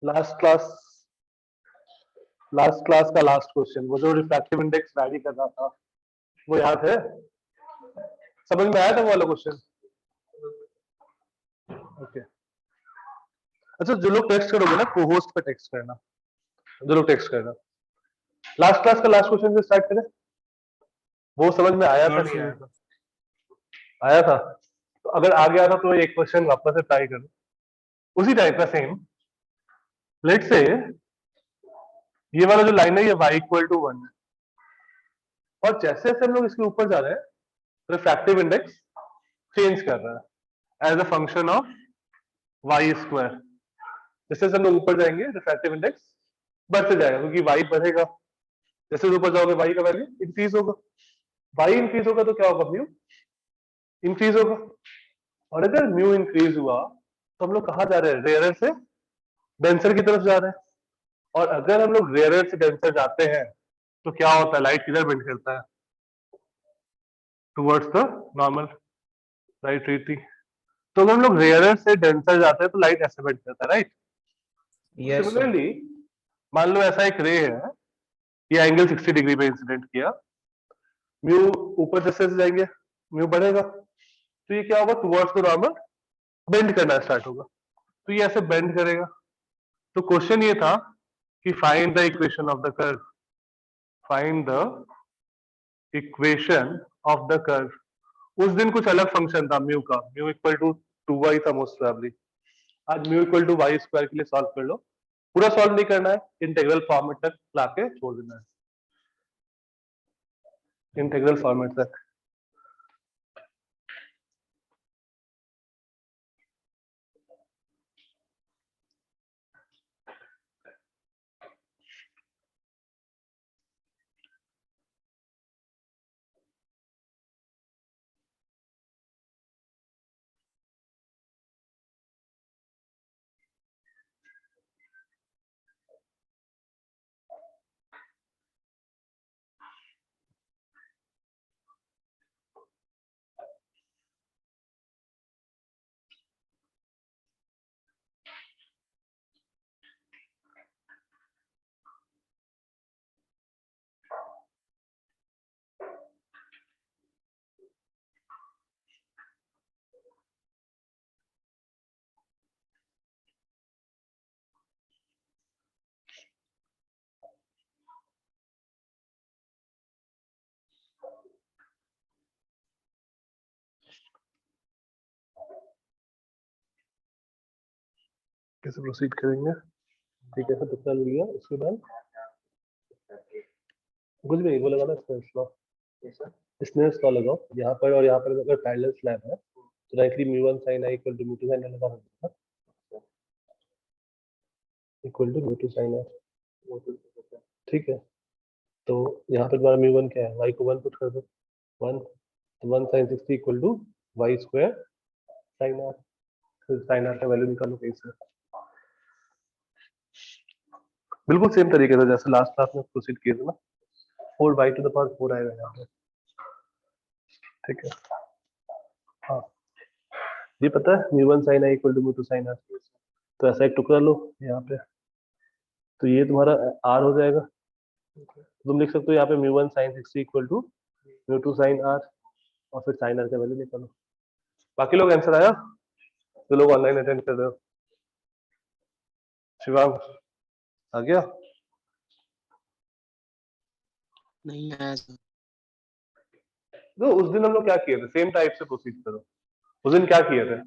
Last class का last question, वो जो रिफ्रैक्टिव इंडेक्स वैरी कर रहा था, वो याद है? समझ में आया था वो वाला क्वेश्चन? ओके। अच्छा, जो लोग टेक्स्ट करोगे ना, को-होस्ट पे टेक्स्ट करना, जो लोग टेक्स्ट करना। लास्ट क्लास का लास्ट क्वेश्चन से स्टार्ट करें। वो समझ में आया था नहीं आया था? आया था। तो अगर आ गया था तो एक क्वेश्चन वापस से ट्राई करो, उसी टाइप का सेम। लेट से ये वाला जो लाइन है ये y इक्वल टू 1 है, और जैसे जैसे हम लोग इसके ऊपर जा रहे हैं रिफ्रैक्टिव इंडेक्स चेंज कर रहा है as a function of y square. जैसे जैसे हम लोग ऊपर जाएंगे रिफ्रैक्टिव इंडेक्स बढ़ते जाएगा, क्योंकि वाई बढ़ेगा, जैसे ऊपर जाओगे वाई का वैल्यू इंक्रीज होगा, वाई इंक्रीज होगा तो क्या होगा, म्यू इंक्रीज होगा। और अगर म्यू इंक्रीज हुआ तो हम लोग कहाँ जा रहे हैं, रेयरर से डेंसर की तरफ जा रहे हैं। और अगर हम लोग रेयरर से डेंसर जाते हैं तो क्या होता है, लाइट किधर बेंड करता है, टुवर्ड्स द नॉर्मल, राइट रीति। तो अगर हम लोग रेयरर से डेंसर जाते हैं तो लाइट ऐसे बेंड करता है, राइट। सिमिलरली मान लो ऐसा एक रे है, ये एंगल 60 डिग्री पे इंसिडेंट किया, म्यू ऊपर जैसे जाएंगे म्यू बढ़ेगा, तो ये क्या होगा, टुवर्ड्स द नॉर्मल बेंड करना स्टार्ट होगा, तो ये ऐसे बेंड करेगा। तो क्वेश्चन ये था कि find the equation of the curve, find the equation of the curve. उस दिन कुछ अलग फंक्शन था म्यू का, म्यू इक्वल टू 2y था मोस्ट प्रोबेबली। आज mu equal to y square के लिए सॉल्व कर लो, पूरा सॉल्व नहीं करना है, इंटीग्रल फॉर्मेट तक लाके छोड़ देना है, इंटीग्रल फॉर्मेट तक। कैसे प्रोसीड करेंगे, ठीक है, टुकड़ा ले लिया, उसके बाद कुछ भी नहीं, वो लगाना स्नेल्स लॉ, स्नेल्स लॉ लगाओ यहाँ पर, और यहाँ पर अगर पैरेलल स्लैब है तो डायरेक्टली म्यू1 sin i equal to म्यू2 sin i लगा सकते हैं, इक्वल टू म्यू2 sin i, ठीक है। तो यहाँ पर तुम्हारा म्यू1 क्या है, y को 1 पुट कर दो, 1, तो 1 sin 60 equal to y square sin r, फिर sin r का वैल्यू निकालो कहीं से, बिल्कुल सेम तरीके से जैसे लास्ट क्लास में प्रोसीड किए थे ना, 4y टू द पावर 4 आएगा यहाँ पे, ठीक है। हाँ, ये पता है mu one sin i equal to म्यू2 sin r, तो ऐसा एक टुकड़ा लो यहाँ पे, तो ये तुम्हारा r हो जाएगा, तुम लिख सकते हो यहाँ पे mu one sin 60 equal to म्यू2 sin r, और फिर sin r का वैल्यू निकालो। बाकी लोग आंसर आया, जो लोग ऑनलाइन अटेंड कर रहे हो, शिवांग आ गया? नहीं आया। तो उस दिन हम लोग क्या किए थे, सेम टाइप से प्रोसीड करो। उस दिन क्या किए थे,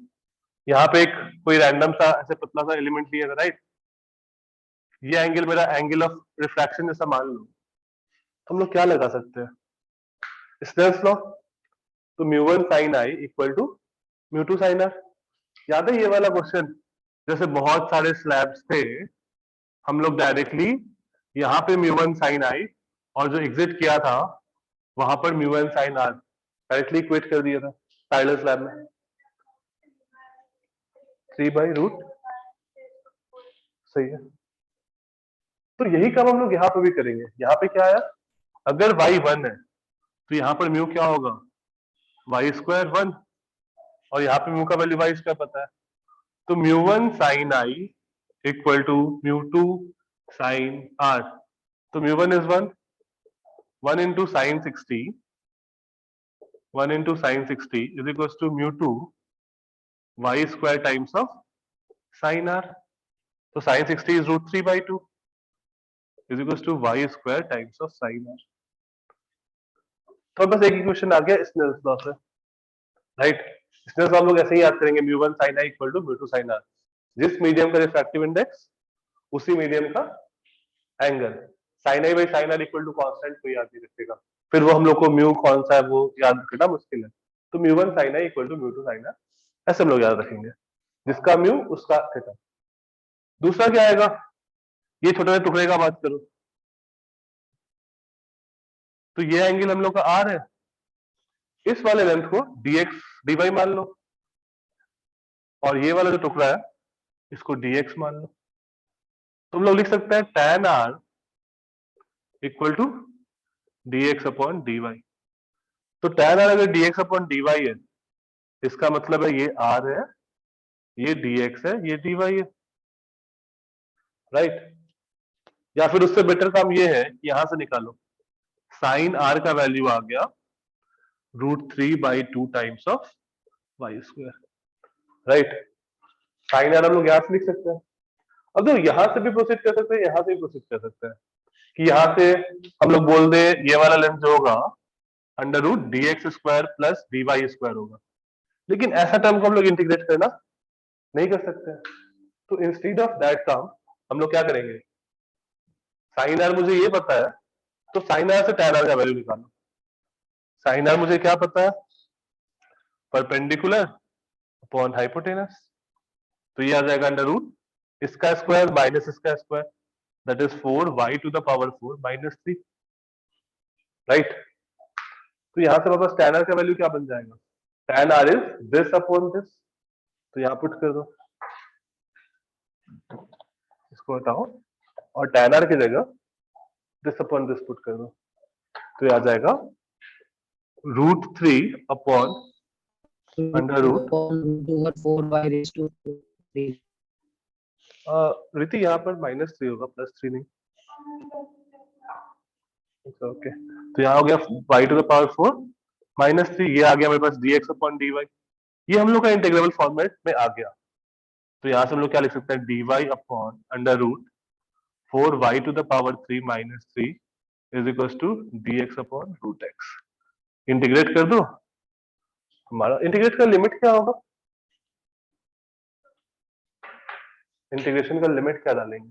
यहाँ पे एक कोई रैंडम सा ऐसे पतला सा एलिमेंट लिया था, राइट। ये एंगल मेरा एंगल ऑफ रिफ्रैक्शन जैसा मान लो, हम लोग क्या लगा सकते हैं, स्नेल्स लॉ। तो mu one sin i equal to म्यू2 sin r। याद है ये वाला क्वेश्चन, जैसे बहुत सारे स्लैब्स थे, हम लोग डायरेक्टली यहाँ पे म्यू1 sin i और जो एग्जिट किया था वहां पर म्यू1 sin r डायरेक्टली इक्वेट कर दिया था पैरेलल स्लैब में, 3/रूट, सही है। तो यही काम हम लोग यहाँ पे भी करेंगे। यहाँ पे क्या आया, अगर y 1 है तो यहाँ पर म्यू क्या होगा, वाई स्क्वायर 1, और यहाँ पे म्यू का वैल्यू वाई स्क्वायर पता है, तो mu one sin i equal to μ2 sin r. तो μ1 is 1 into sin 60, 1 into sin 60 is equals to μ2 y square times of sin r. तो sin 60 is root 3 by 2 is equals to y square times of sin r. तो बस एक equation आ गया Snell's law से, right? Snell's law हम लोग ऐसे ही याद करेंगे, μ1 sin r equal to μ2 sin r. जिस मीडियम का रिफ्रैक्टिव इंडेक्स उसी मीडियम का angle. sin i by sin r equal to constant कोई याद नहीं रखेगा, फिर वो हम लोग को म्यू कौन सा है वो याद करना मुश्किल है. तो μ1 sin i equal to μ2 sin r ऐसे हम लोग याद रखेंगे, जिसका म्यू उसका थीटा. दूसरा क्या आएगा, ये छोटे छोटे टुकड़े का बात करो तो ये एंगल हम लोग का r है, इस वाले लेंथ को dx dy मान लो, और ये वाला जो टुकड़ा है इसको dx मान लो. तो हम लोग लिख सकते हैं tan r equal to dx upon dy. तो tan r अगर dx अपॉन dy है, इसका मतलब है ये r है, ये dx है, ये dy है, राइट? या फिर उससे बेटर काम ये है कि यहां से निकालो, साइन r का वैल्यू आ गया √3/2 times of y square, right? Sine r हम लोग यहां से लिख सकते हैं. अब देखो यहां से भी प्रोसीड कर सकते हैं, यहां से भी प्रोसीड कर सकते हैं, कि यहां से हम लोग बोल दे ये वाला लेंथ जो होगा √dx² प्लस dy स्क्वायर होगा, लेकिन ऐसा टर्म को हम लोग इंटीग्रेट करना नहीं कर सकते. तो इंस्टीड ऑफ दैट टर्म हम लोग क्या करेंगे, साइन r मुझे ये पता है तो साइन r से tan r का वैल्यू निकालो. साइन r मुझे क्या पता है, परपेंडिकुलर अपॉन हाइपोटेनस. तो ये आ जाएगा अंडर रूट इसका स्क्वायर माइनस इसका square, that is 4y to the power 4 minus 3, right? तो यहां से वापस tan r का वैल्यू क्या बन जाएगा, tan r is this upon this. तो यहां पुट कर दो, इसको हटाओ और tan r की जगह दिस अपॉन दिस पुट कर दो. तो ये आ जाएगा √3 upon under root 4y raised to 3. रीति यहाँ पर -3 होगा, +3 नहीं. ओके, तो यहाँ हो गया y टू द पावर 4 -3, ये आ गया मेरे पास dx अपॉन dy. ये हम लोग का इंटीग्रेबल फॉर्मेट में आ गया. तो यहाँ से हम लोग क्या लिख सकते हैं, dy upon under root 4y to the power 3 -3 is equal to dx upon √x. Integrate कर दो, हमारा इंटीग्रेट का लिमिट क्या होगा, इंटीग्रेशन का लिमिट क्या डालेंगे,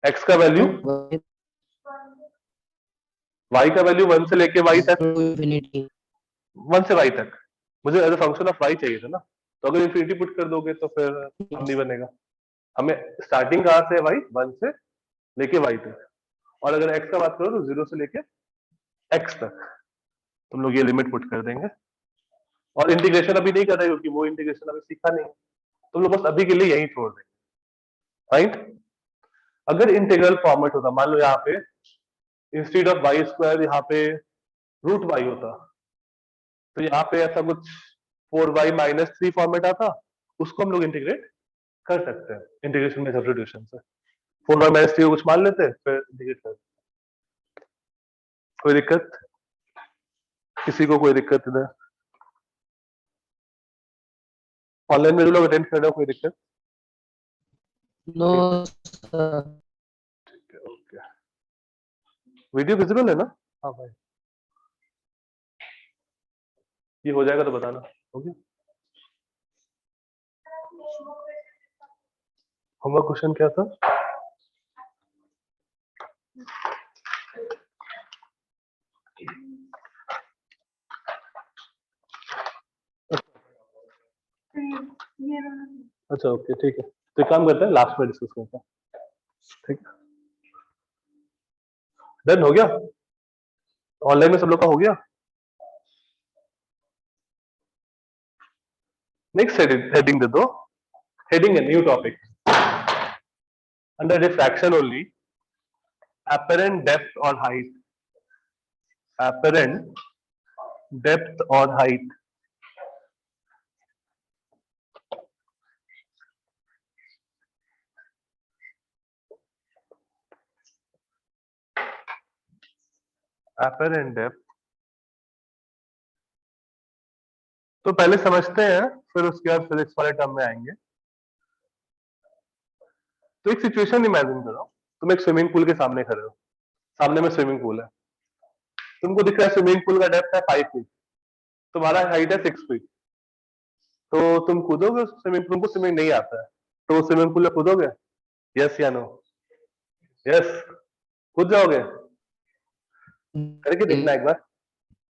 x का वैल्यू, y का वैल्यू 1 से लेके y तक, Infinity. 1 से y तक. मुझे as a function of y चाहिए था ना, तो अगर इंफिनिटी पुट कर दोगे तो फिर हम नहीं बनेगा. हमें स्टार्टिंग कहाँ से है भाई, 1 से लेके y तक, और अगर x का बात करो तो 0 से लेके x तक. तुम लोग ये लिमिट पुट कर देंगे, और इंटीग्रेशन अभी नहीं कर रहे क्योंकि वो इंटीग्रेशन अभी सीखा नहीं. तुम लोग बस अभी के लिए यही छोड़ देंगे, राइट? अगर इंटीग्रल फॉर्मेट होता, मान लो यहाँ पे इंस्टीड ऑफ वाई स्क्वायर यहाँ पे √y होता, तो यहाँ पे ऐसा कुछ 4y -3 फॉर्मेट आता, उसको हम लोग इंटीग्रेट कर सकते हैं इंटीग्रेशन में सब्स्टिट्यूशन से. 4y -3 को कुछ मान लेते हैं, फिर इंटीग्रेट कर. कोई दिक्कत, किसी को कोई दिक्कत इधर? ऑनलाइन में जो लोग अटेंड कर रहे हो, कोई दिक्कत? No, sir. ठीक है, ओके. वीडियो विजिबल है ना? हाँ भाई, ये हो जाएगा तो बताना. ओके, होमवर्क क्वेश्चन क्या था? अच्छा, ओके, ठीक है. तो एक काम करते हैं, लास्ट में डिस्कस करते हैं, ठीक है? डन हो गया, ऑनलाइन में सब लोग का हो गया. नेक्स्ट हेडिंग दे दो, हेडिंग है new topic under diffraction only, apparent depth or height, apparent depth or height. apparent depth, तो पहले समझते हैं फिर उसके बाद फिजिक्स वाले टर्म में आएंगे। तो एक सिचुएशन इमेजिन करो, तुम एक स्विमिंग पूल के सामने खड़े हो, सामने में स्विमिंग पूल है, तुमको दिख रहा है स्विमिंग पूल का डेप्थ है 5 फीट, तुम्हारा हाइट है 6 फीट, तो तुम कूदोगे स्विमिंग पूल? को स्विमिंग नहीं आता है तो स्विमिंग पूल में कूदोगे? यस या नो? यस, कूद जाओगे? करके देखना एक बार,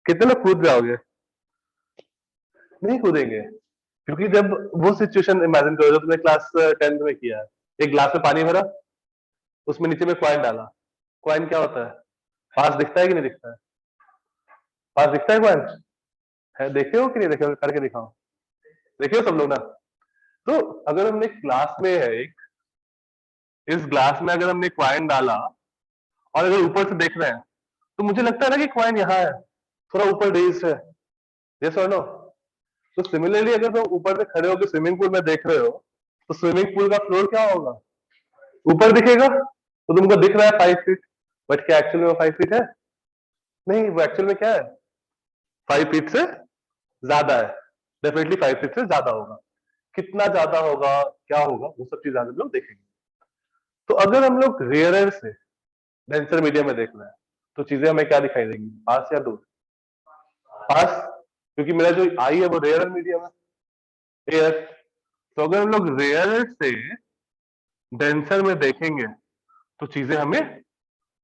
कितने लोग कूद जाओगे? नहीं कूदेंगे, क्योंकि जब वो सिचुएशन इमेजिन करो जो तुमने क्लास 10th में किया है, एक ग्लास में पानी भरा, उसमें नीचे में कॉइन डाला, कॉइन क्या होता है? पास दिखता है कि नहीं दिखता है? पास दिखता है कॉइन? है, देखे हो कि नहीं देखे हो? करके दिखाओ, देखे हो सब लोग ना? तो अगर हमने क्लास में है एक, इस ग्लास में अगर हमने कॉइन डाला और अगर ऊपर से देख रहे हैं तो मुझे लगता है ना कि कॉइन यहाँ है, थोड़ा ऊपर रेज है। यस और नो? तो सिमिलरली अगर तुम ऊपर से खड़े होकर स्विमिंग पूल में देख रहे हो तो स्विमिंग पूल का फ्लोर क्या होगा? ऊपर दिखेगा। तो तुमको दिख रहा है 5 फीट, बट क्या एक्चुअल में 5 फीट है? नहीं, वो एक्चुअल में क्या है? 5 फीट से ज्यादा है, डेफिनेटली 5 फीट से ज्यादा होगा। कितना ज्यादा होगा, क्या होगा, वो सब चीज हम लोग देखेंगे। तो अगर हम लोग रेयरर से डेंसर मीडियम में देख रहे हैं तो चीजें हमें क्या दिखाई देंगी, पास या दूर? पास, क्योंकि मेरा जो आई है वो रेयरर मीडियम है। एयर, तो अगर हम लोग रेयरर से डेंसर में देखेंगे तो चीजें हमें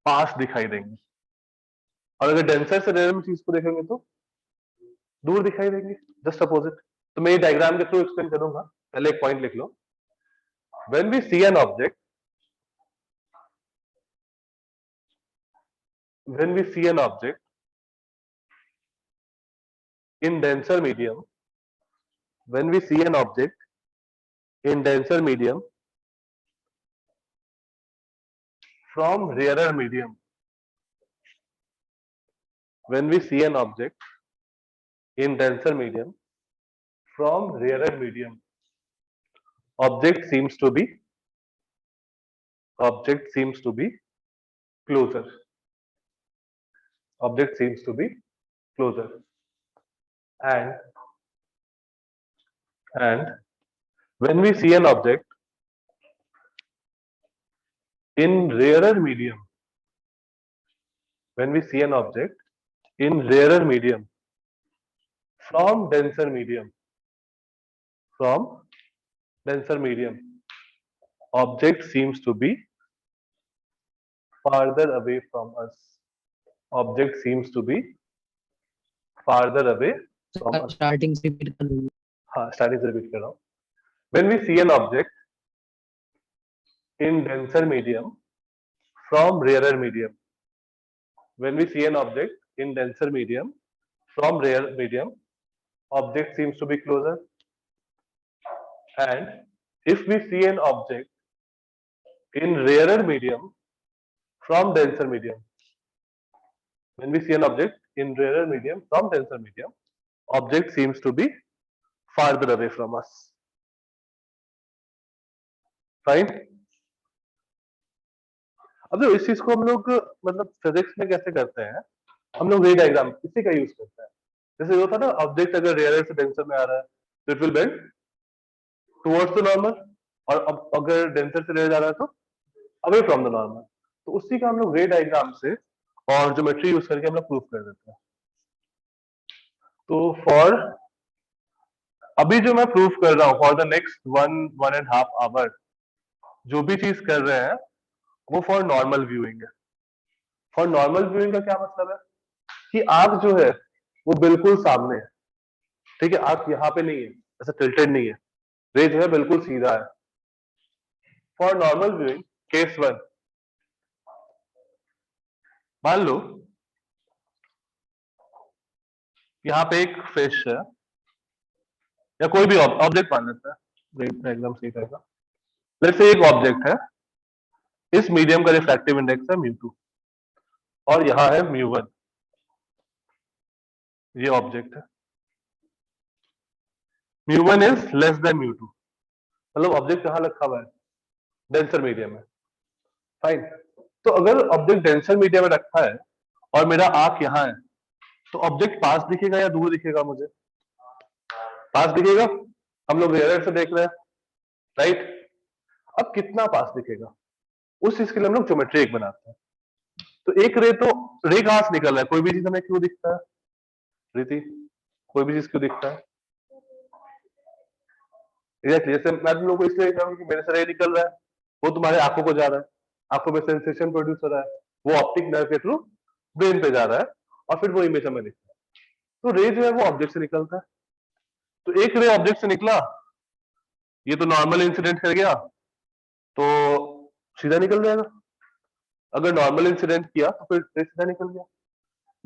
पास दिखाई देंगी, और अगर डेंसर से रेयर में चीज को देखेंगे तो दूर दिखाई देंगी, जस्ट अपोजिट। तो मैं ये डायग्राम के थ्रू एक्सप्लेन करूंगा, पहले एक पॉइंट लिख लो। When we see an object, when we see an object in denser medium, when we see an object in denser medium from rarer medium, when we see an object in denser medium from rarer medium, object seems to be closer. Object seems to be closer, and when we see an object in rarer medium, when we see an object in rarer medium from denser medium, object seems to be farther away from us. Object seems to be farther away from us. Starting से repeat कर लूंगी। हाँ, starting से repeat कर रहा हूँ। When we see an object in denser medium from rarer medium, when we see an object in denser medium from rarer medium, object seems to be closer. And if we see an object in rarer medium from denser medium, when we see an object in rarer medium from denser medium, object seems to be farther away from us. Fine? अब जो इस चीज को हम लोग मतलब physics में कैसे करते हैं, हम लोग रे डायग्राम इसी का यूज करते हैं। जैसे होता है ना, ऑब्जेक्ट अगर रेयर से डेंसर में आ रहा है तो it will bend towards the normal, और अब अगर डेंसर से रेयर जा रहा है तो अवे फ्रॉम द नॉर्मल। तो उसी का हम लोग रे डायग्राम से और ज्योमेट्री यूज करके हम लोग प्रूफ कर देते हैं। तो फॉर अभी जो मैं प्रूफ कर रहा हूँ, फॉर द नेक्स्ट 1.5 आवर जो भी चीज कर रहे हैं वो फॉर नॉर्मल व्यूइंग है। फॉर नॉर्मल व्यूइंग का क्या मतलब है कि आंख जो है वो बिल्कुल सामने है, ठीक है, आंख यहाँ पे नहीं है, ऐसा टिल्टेड नहीं है, रे जो है बिल्कुल सीधा है। फॉर नॉर्मल व्यूइंग केस 1, मान लो यहाँ पे एक फिश है या कोई भी ऑब्जेक्ट मान लेता है, एकदम सही रहेगा। लेट्स से एक ऑब्जेक्ट है, इस मीडियम का रिफ्रैक्टिव इंडेक्स है μ2 और यहाँ है μ1, ये ऑब्जेक्ट है। μ1 इज लेस देन μ2, मतलब ऑब्जेक्ट कहाँ रखा हुआ है, डेंसर मीडियम में। फाइन, तो अगर ऑब्जेक्ट डेंसर मीडियम में रखा है और मेरा आर्क यहाँ है, तो ऑब्जेक्ट पास दिखेगा या दूर दिखेगा मुझे? पास दिखेगा, हम लोग रेयर से देख रहे हैं, राइट? अब कितना पास दिखेगा उस चीज के लिए हम लोग ज्योमेट्री एक बनाते हैं। तो एक रे, तो रे कहां से निकल रहा है? कोई भी चीज हमें क्यों दिखता है रीति? कोई भी चीज क्यों दिखता है? एग्जैक्टली, जैसे मैं तुम लोग को इसलिए कह रहा हूं कि मेरे से रे निकल रहा है, वो तुम्हारे आंखों को जा रहा है, आंखों में सेंसेशन प्रोड्यूस हो रहा है, वो ऑप्टिक नर्व के थ्रू ब्रेन पे जा रहा है, और फिर वो इमेज हमें दिखता है। तो रे जो है वो ऑब्जेक्ट से निकलता है। तो एक रे ऑब्जेक्ट से निकला, ये तो नॉर्मल इंसिडेंट कर गया, तो सीधा निकल जाएगा। अगर नॉर्मल इंसिडेंट किया तो फिर रे सीधा निकल गया।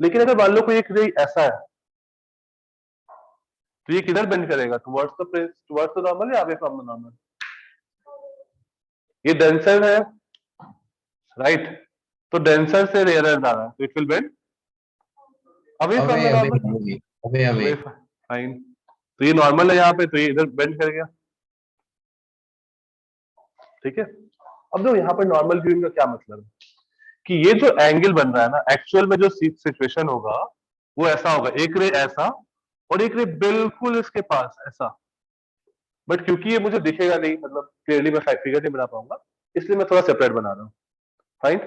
लेकिन अगर मान लो कोई एक रे ऐसा है, तो ये किधर बेंड करेगा? Towards the place, towards the normal या अवे फ्रॉम द नॉर्मल? ये डेंसर है, राइट? तो डेंसर से रेयरर जा रहा है, तो it will bend away from the normal. Away, fine. तो ये नॉर्मल है यहाँ पे, तो ये इधर बेंड कर गया, ठीक है। अब जो यहाँ पर नॉर्मल व्यूइंग का क्या मतलब है कि ये जो एंगल बन रहा है ना, एक्चुअल में जो सिचुएशन होगा वो ऐसा होगा, एक रे ऐसा और एक रे बिल्कुल इसके पास ऐसा। बट क्योंकि ये मुझे दिखेगा नहीं, मतलब क्लियरली मैं फिगर नहीं बना पाऊंगा, इसलिए मैं थोड़ा सेपरेट बना रहा हूँ, फाइन।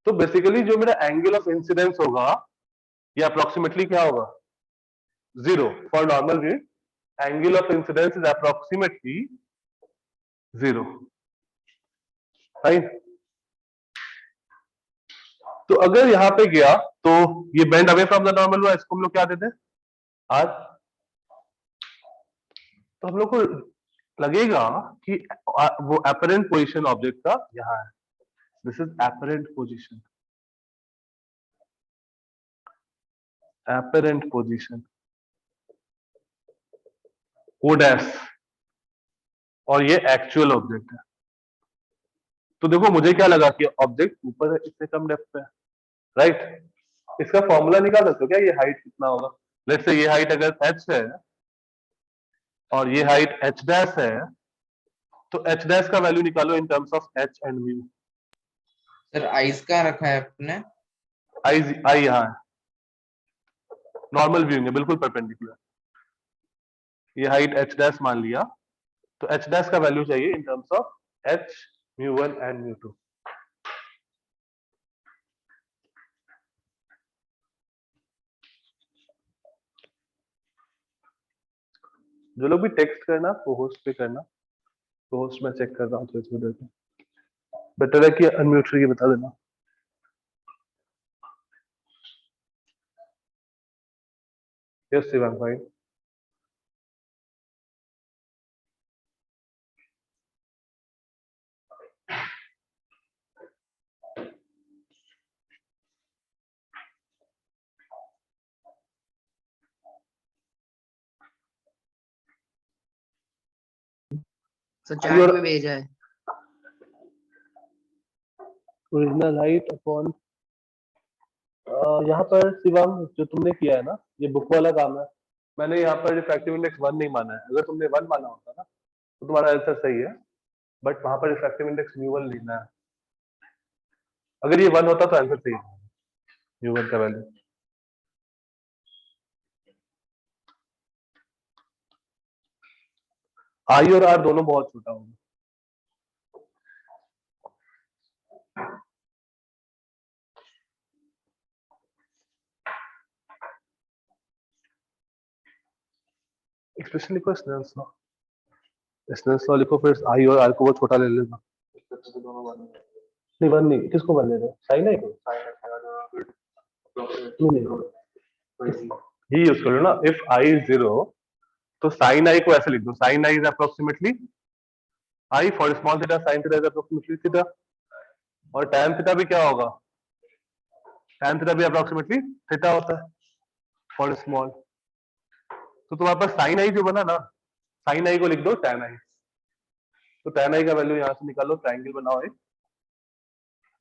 तो बेसिकली जो मेरा एंगल ऑफ इंसिडेंस होगा ये अप्रोक्सीमेटली क्या होगा? 0 for normal view. Angle of incidence is approximately 0, fine. तो अगर यहाँ पे गया तो ये bend away from the normal हुआ, इसको हम लोग क्या देते हैं? आर। तो हम लोग को लगेगा कि वो अपरेंट पोजीशन ऑब्जेक्ट का यहाँ है, this is apparent position, apparent position O dash, और ये एक्चुअल ऑब्जेक्ट है। तो देखो मुझे क्या लगा कि ऑब्जेक्ट ऊपर है, इससे कम डेप्थ पे है, राइट? इसका फॉर्मूला निकाल सकते हो क्या? ये हाइट कितना होगा? लेट्स से ये हाइट अगर h है और ये हाइट h डैश है, तो h डैश का वैल्यू निकालो इन terms of h and mu. Sir ice का रखा है आपने? आई यहाँ है, नॉर्मल व्यूइंग है, बिल्कुल परपेंडिकुलर। ये हाइट h डैश मान लिया, तो h डैश का वैल्यू चाहिए in terms of h μ1 and μ2। जो लोग भी टेक्स्ट करना को-होस्ट पे करना, को-होस्ट में चेक कर रहा हूँ तो इसमें देते बेटर है कि अनम्यूट करके बता देना। यस शिवांग भाई। सर चैट में भेजा है। ओरिजिनल हाइट अपॉन, यहाँ पर शिवांग जो तुमने किया है ना, ये बुक वाला काम है। मैंने यहाँ पर रिफ्रैक्टिव इंडेक्स 1 नहीं माना है। अगर तुमने 1 माना होता ना तो तुम्हारा आंसर सही है, बट वहां पर रिफ्रैक्टिव इंडेक्स μ1 लेना है। अगर ये 1 होता तो आंसर सही है, μ1 का वैल्यू। आई और आर दोनों बहुत छोटा होगा। एक्सप्रेशन लिखो स्नेल्स लॉ, स्नेल्स लॉ लिखो, फिर आई और आर को वो छोटा ले लेना। नहीं 1 नहीं, किसको 1 ले रहे हो? साइन आई को? ये यूज कर लो ना, इफ आई इज 0 तो साइन आई को ऐसे लिख दो, sine I is approximately I for small theta, sine theta is approximately theta, और tan थीटा भी क्या होगा? tan थीटा भी अप्रोक्सीमेटली थीटा होता है फॉर स्मॉल। तो तुम्हारे पास साइन आई जो बना ना, साइन आई को लिख दो tan आई, तो tan आई का वैल्यू यहां से निकालो, ट्रायंगल बनाओ एक,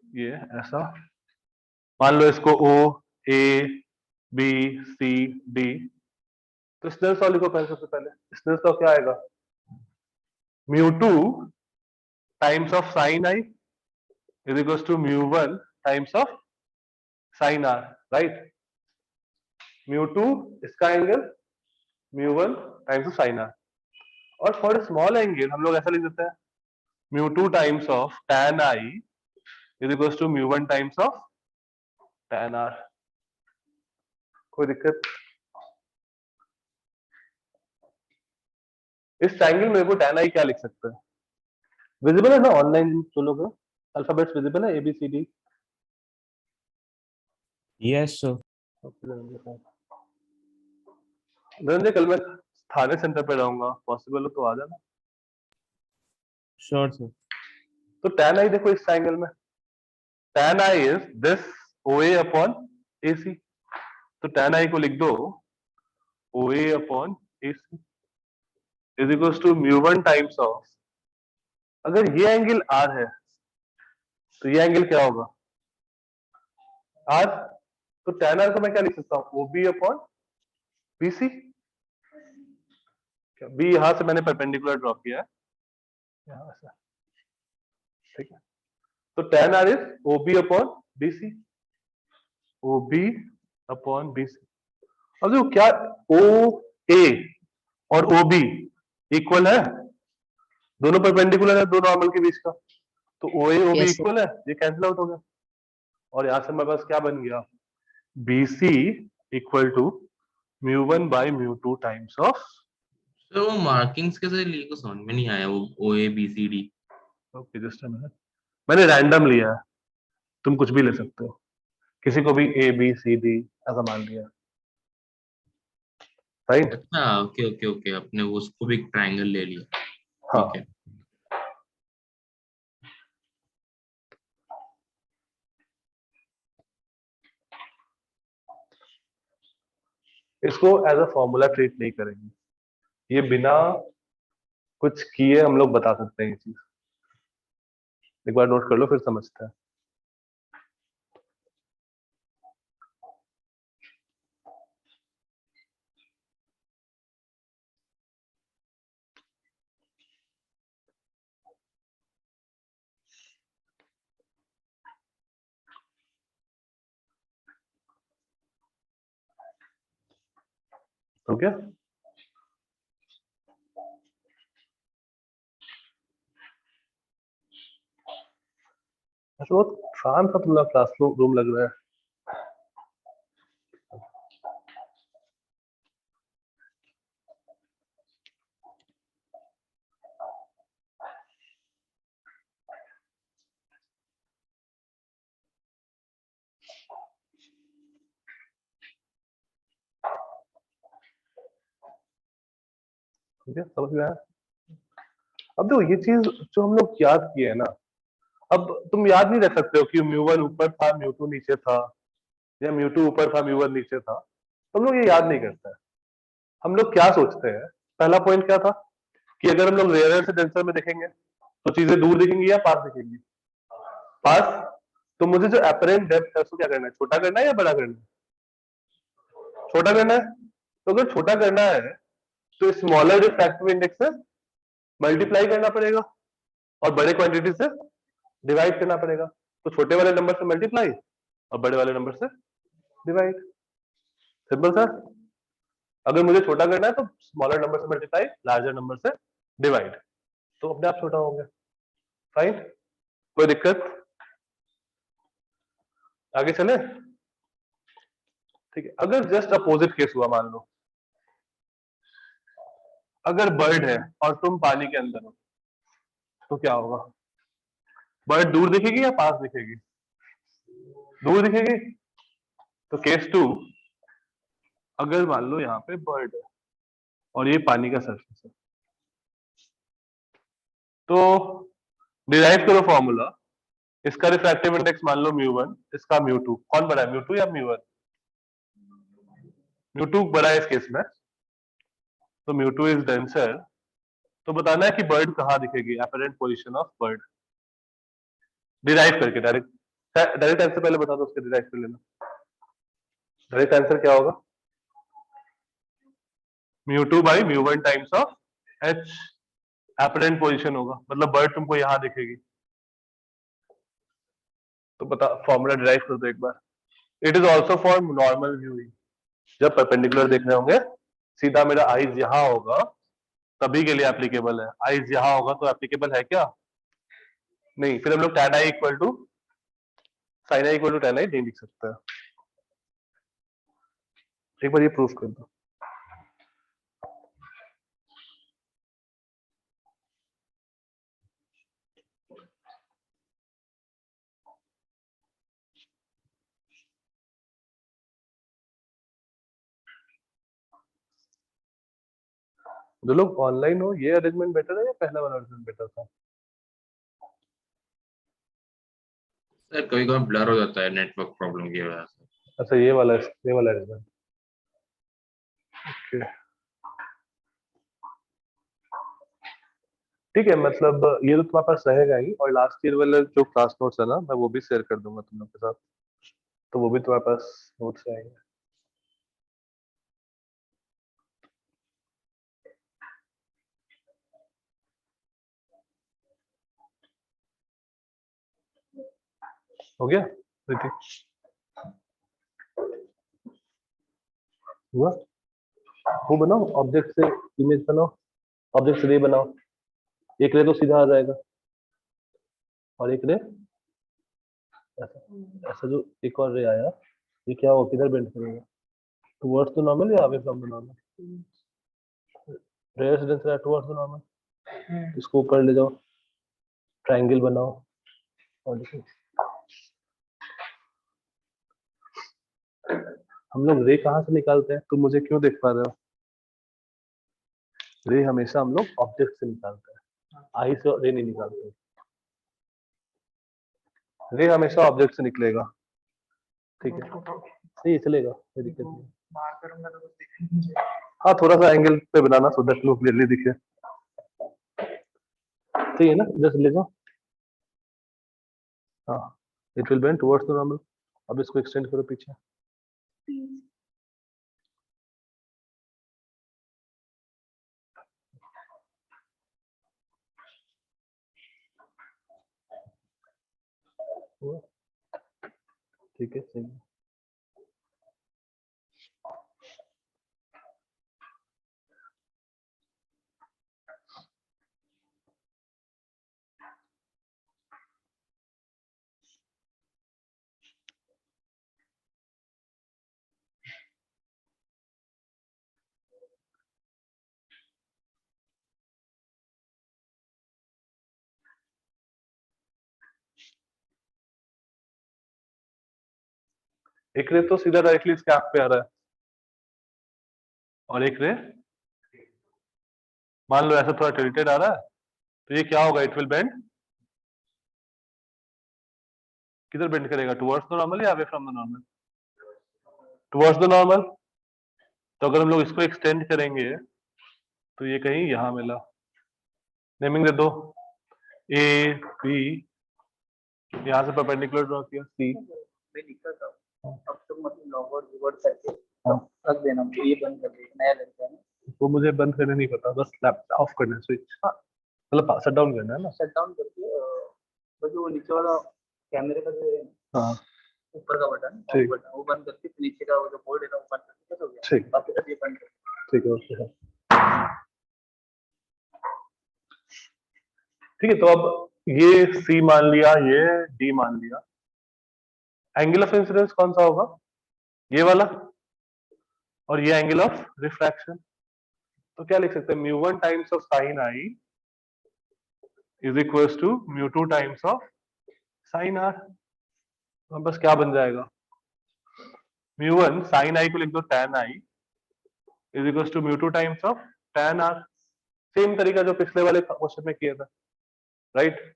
ये ऐसा मान लो इसको O A B C D। तो स्नेल्स लॉ लिखो पहले, सबसे पहले स्नेल्स लॉ क्या आएगा? μ2 times of sine I is equals to μ1 times of sine R, right. μ2 इसका एंगल μ1 टाइम्स साइन आर। और फॉर स्मॉल एंगल हम लोग ऐसा लिख देते हैं μ2 times of tan i is equals to μ1 times of tan r। कोई दिक्कत? इस ट्रायंगल में वो tan i क्या लिख सकते हैं? विजिबल है ना ऑनलाइन जो लोग हैं? अल्फाबेट्स विजिबल है, ABCD? Yes, sir. धनंजय कल मैं थाने सेंटर पे रहूंगा, पॉसिबल हो तो आ जाना। Sure, sir. तो tan i देखो इस ट्रायंगल में tan i is this OA upon AC। तो tan i को लिख दो OA upon AC is equals to μ1 times of, अगर ये एंगल R है तो ये एंगल क्या होगा? R। तो tan R को मैं क्या लिख सकता हूँ? OB upon BC। B यहां से मैंने परपेंडिकुलर ड्रॉ किया है यहां से, ठीक है। तो tan R is OB upon BC, OB upon BC। अब देखो क्या OA और OB इक्वल है? दोनों परपेंडिकुलर है दो नॉर्मल के बीच का, तो OA OB Yes, sir. Equal है, ये कैंसिल आउट हो गया। और यहां से मेरे पास क्या बन गया? BC equal to μ1 by μ2 times of. Sir वो मार्किंग्स कैसे लिए को समझ में नहीं आया, वो OABCD। Okay just a minute, मैंने रैंडम लिया है, तुम कुछ भी ले सकते हो, किसी को भी ABCD ऐसा मान लिया, राइट? अच्छा ओके ओके ओके, आपने वो उसको भी ट्रायंगल ले लिया, हाँ। ठीक है। इसको एज अ फॉर्मूला ट्रीट नहीं करेंगे, ये बिना कुछ किए हम लोग बता सकते हैं ये चीज। एक बार नोट कर लो फिर समझते हैं। हो गया? बहुत शांत सा तुम्हारा क्लासरूम रूम लग रहा है। ठीक है, समझ में आया? अब देखो ये चीज जो हम लोग याद किए है ना, अब तुम याद नहीं रख सकते हो कि μ1 ऊपर था μ2 नीचे था, या μ2 ऊपर था μ1 नीचे था। हम लोग ये याद नहीं करते हैं। हम लोग क्या सोचते हैं, पहला पॉइंट क्या था कि अगर हम लोग रेयर से डेंसर में देखेंगे तो चीजें दूर दिखेंगी या पास दिखेंगी? पास। तो मुझे जो अपरेंट डेप्थ है उसको क्या करना है? छोटा करना है या बड़ा करना है? छोटा करना है। तो अगर छोटा करना है तो स्मॉलर जो फैक्टर इंडेक्स है मल्टीप्लाई करना पड़ेगा और बड़े क्वांटिटी से डिवाइड करना पड़ेगा। तो छोटे वाले नंबर से मल्टीप्लाई और बड़े वाले नंबर से डिवाइड। Simple sir. अगर मुझे छोटा करना है तो स्मॉलर नंबर से मल्टीप्लाई, लार्जर नंबर से डिवाइड, तो अपने आप छोटा हो गया। फाइन, कोई दिक्कत? आगे चले? ठीक है। अगर जस्ट अपोजिट केस हुआ, मान लो अगर बर्ड है और तुम पानी के अंदर हो, तो क्या होगा? बर्ड दूर दिखेगी या पास दिखेगी? दूर दिखेगी। तो केस 2, अगर मान लो यहाँ पे बर्ड है और ये पानी का सरफेस है, तो डिराइव करो फॉर्मूला। इसका रिफ्रैक्टिव इंडेक्स मान लो μ1, इसका μ2। कौन बड़ा है, μ2 या μ1? μ2 बड़ा है इस केस में, तो μ2 इज डेंसर। तो बताना है कि बर्ड कहाँ दिखेगी, apparent position of bird. Derive करके डायरेक्ट डायरेक्ट आंसर पहले बता दो, उसके डिराइव कर लेना। डायरेक्ट आंसर क्या होगा? μ2 by μ1 times of h apparent position होगा, मतलब बर्ड तुमको यहां दिखेगी। तो बता, फॉर्मूला डिराइव कर दो एक बार। It is also for normal viewing. जब परपेंडिकुलर देख रहे होंगे, सीधा मेरा आईज यहाँ होगा तभी के लिए एप्लीकेबल है। आईज यहाँ होगा तो एप्लीकेबल है क्या? नहीं। फिर हम लोग tan i equal to sin i equal to tan i नहीं लिख सकते हैं। एक बार ये प्रूफ कर दो। जो लोग ऑनलाइन हो, ये अरेंजमेंट बेटर है या पहला वाला अरेंजमेंट बेटर था? सर कभी कभी ब्लर हो जाता है नेटवर्क प्रॉब्लम की वजह से। अच्छा, ये वाला अरेंजमेंट। ओके, ठीक है। मतलब ये तो तुम्हारे पास रहेगा ही, और लास्ट ईयर वाले जो क्लास नोट्स है ना, मैं वो भी शेयर कर दूंगा तुम लोग के साथ, तो वो भी तुम्हारे पास नोट्स आएंगे। हो गया प्रीति? हुआ? वो बनाओ, ऑब्जेक्ट से इमेज बनाओ, ऑब्जेक्ट से रे बनाओ। एक रे तो सीधा आ जाएगा, और एक रे ऐसा, ऐसा जो एक और रे आया, ये क्या हो, किधर बेंड करेगा? टुवर्ड्स द नॉर्मल या अवे फ्रॉम द नॉर्मल? रे रेसिडेंस है टुवर्ड्स द नॉर्मल। इसको ऊपर ले जाओ, ट्रायंगल बनाओ, और देखो हम लोग रे कहाँ से निकालते हैं? तुम मुझे क्यों देख पा रहे हो? रे हमेशा हम लोग ऑब्जेक्ट से निकालते हैं, आई से रे नहीं निकालते। रे हमेशा ऑब्जेक्ट से निकलेगा, ठीक है? सही चलेगा, कोई दिक्कत नहीं। हाँ, थोड़ा सा एंगल पे बनाना सो दैट लुक क्लियरली दिखे। सही है ना? जस्ट ले जाओ। हाँ, it will bend towards the normal. अब इसको एक्सटेंड करो पीछे। ठीक है, सही है। एक रे तो सीधा डायरेक्टली इस कैप पे आ रहा है, और एक रे मान लो ऐसा थोड़ा टिल्टेड आ रहा है, तो ये क्या होगा? इट विल बेंड, किधर बेंड करेगा? टुवर्ड्स द नॉर्मल या away from the normal? Towards the normal. तो अगर हम लोग इसको एक्सटेंड करेंगे तो ये कहीं यहाँ मिला। नेमिंग दे दो, ए बी, यहाँ से परपेंडिकुलर ड्रॉ किया, सी। मैं लिखा था अब तो मतलब लॉगआउट रिवर्ट करके रख देना, ये बंद कर देना, नया लग जाना। वो मुझे बंद करना नहीं पता, बस लैपटॉप ऑफ करना है, स्विच मतलब शट डाउन करना है ना। शट डाउन करके वो जो नीचे वाला कैमरे का जो है हाँ, ऊपर का बटन, ठीक। वो बंद करके नीचे का वो जो बोर्ड है ना वो बंद करके हो गया। ठीक, बाकी सब ये बंद कर। ठीक है, ओके। ठीक है, तो अब ये सी मान लिया, ये डी मान लिया। एंगल ऑफ इंसिडेंस कौन सा होगा? ये वाला, और ये एंगल ऑफ रिफ्रैक्शन। तो क्या लिख सकते हैं? μ1 times of sine I is equals to μ2 times of sine R. तो बस क्या बन जाएगा? μ1 साइन आई को लिख दो tan I is equals to μ2 times of tan R. Same तरीका जो पिछले वाले क्वेश्चन में किया था, right?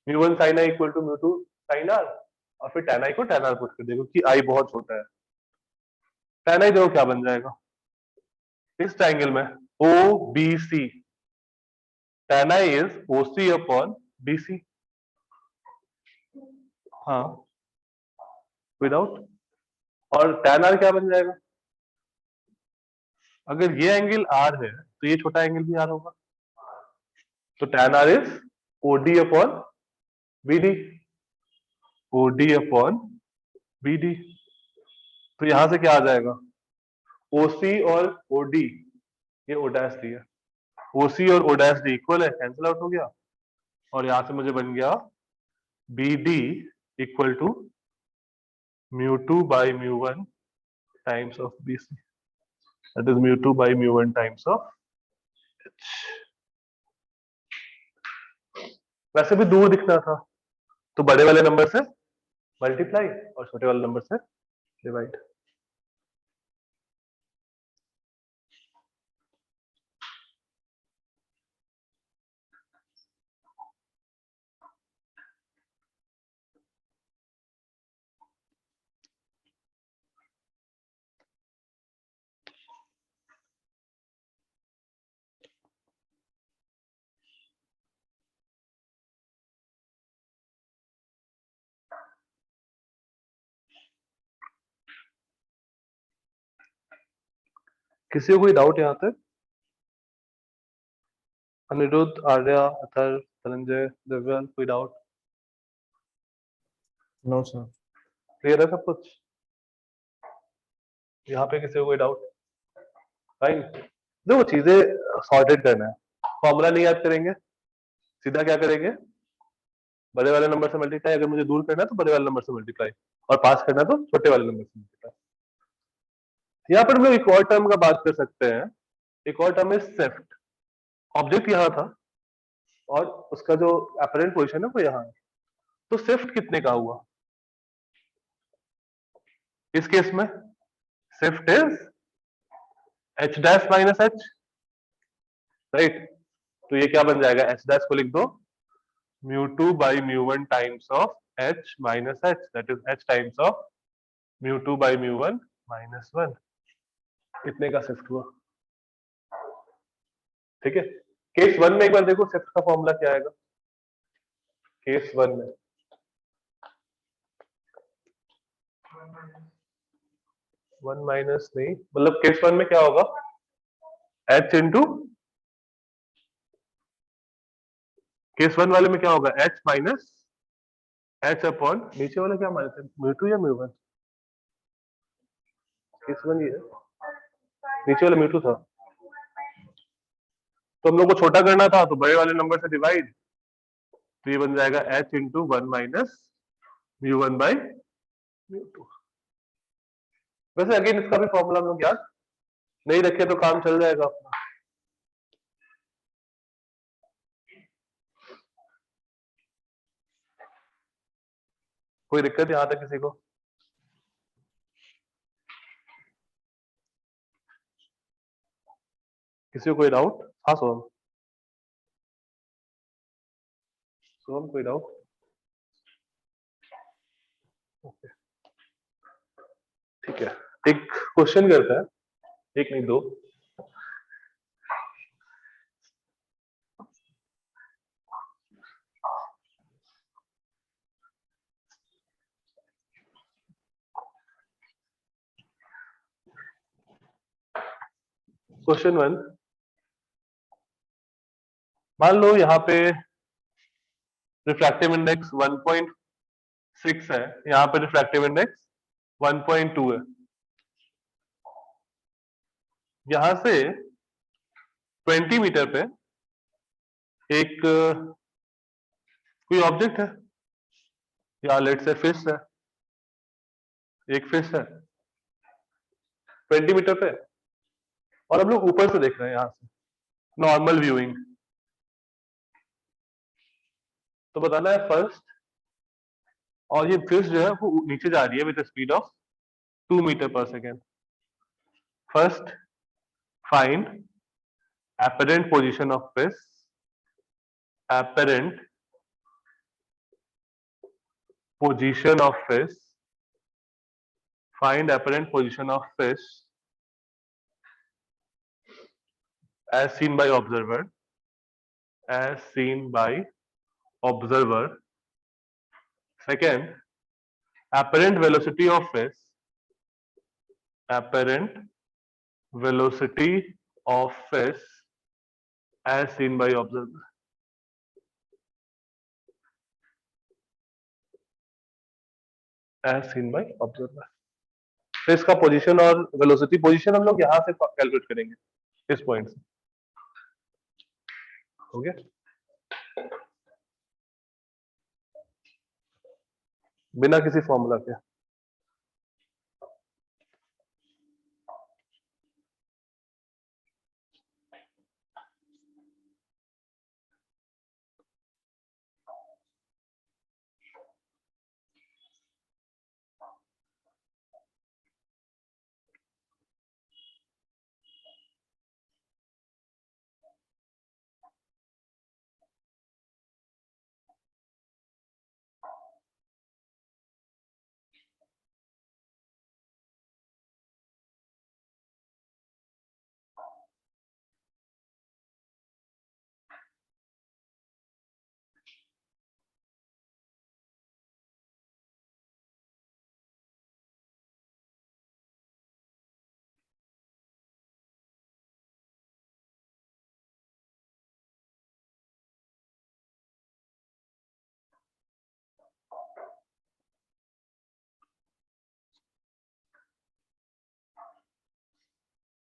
μ1 sine I equal to μ2 sine R, और फिर tan आई को tan आर पुट कर देगा क्योंकि आई बहुत छोटा है। tan आई देखो क्या बन जाएगा इस ट्रायंगल में, O B C. tan I is OC upon BC। हाँ, विदाउट, और tan r क्या बन जाएगा? अगर ये एंगल r है तो ये छोटा एंगल भी r होगा, तो tan r is OD upon BD। OD upon BD। तो यहां से क्या आ जाएगा, ओसी और ओडी, ये ओ डैश डी है, ओसी और ओ डैश डी इक्वल है, कैंसिल आउट हो गया, और यहां से मुझे बन गया B D equal to mu two by mu one times of B C, that is mu two by mu one times of H. वैसे भी दूर दिखना था, तो बड़े वाले नंबर से मल्टीप्लाई और छोटे वाले नंबर से डिवाइड। किसी को कोई डाउट यहाँ तक? अनिरुद्ध, आर्या, अथर, धनंजय, दिव्या, कोई डाउट? No sir. क्लियर है सब कुछ? यहाँ पे किसी को कोई डाउट? फाइन। देखो चीजें सॉर्टेड करना है, फॉर्मूला नहीं याद करेंगे, सीधा क्या करेंगे, बड़े वाले नंबर से मल्टीप्लाई, अगर मुझे दूर करना है तो बड़े वाले नंबर से मल्टीप्लाई, और पास करना है तो छोटे वाले नंबर से मल्टीप्लाई। यहाँ पर हम लोग एक और टर्म का बात कर सकते हैं, एक और टर्म है शिफ्ट। ऑब्जेक्ट यहाँ था और उसका जो अपरेंट पोजीशन है वो यहाँ है, तो शिफ्ट कितने का हुआ इस केस में? Shift is H dash minus H, right? तो ये क्या बन जाएगा, एच डैश को लिख दो mu two by mu one times of H minus H, that is H times of mu two by mu one minus one. कितने का शिफ्ट हुआ? ठीक है, केस वन में एक बार देखो शिफ्ट का फॉर्मूला क्या आएगा। केस वन में वन माइनस नहीं, मतलब केस वन में क्या होगा, एच इंटू, केस वन वाले में क्या होगा, एच माइनस एच अपॉन नीचे वाला क्या माइनस है, म्यू टू या म्यू वन? केस वन ये है, नीचे वाला म्यू टू था, तो हम लोग को छोटा करना था तो बड़े वाले नंबर से डिवाइड, तो ये बन जाएगा H into one minus mu one by mu two. वैसे अगेन इसका भी फॉर्मूला हम लोग याद नहीं रखे तो काम चल जाएगा अपना। कोई दिक्कत यहाँ तक किसी को? किसी को कोई डाउट? हाँ सोहम, सोहम कोई डाउट? ओके ठीक है, एक क्वेश्चन करता है, एक नहीं दो। क्वेश्चन वन, मान लो यहाँ पे रिफ्रैक्टिव इंडेक्स 1.6 है, यहाँ पे रिफ्रैक्टिव इंडेक्स 1.2 है। यहां से 20 मीटर पे एक कोई ऑब्जेक्ट है, या लेट से फिश है, एक फिश है 20 मीटर पे, और हम लोग ऊपर से देख रहे हैं यहां से, नॉर्मल व्यूइंग। तो बताना है फर्स्ट, और ये फिश जो है वो नीचे जा रही है विद स्पीड ऑफ 2 मीटर पर second. First find apparent position of fish, apparent position of fish, find apparent position of fish as seen by observer, as seen by observer. Second, apparent velocity of fish, apparent velocity of fish as seen by observer. As seen by observer. फिर इसका position और velocity, position हम लोग यहाँ से calculate करेंगे इस point से। हो गया, बिना किसी फॉर्मूला के।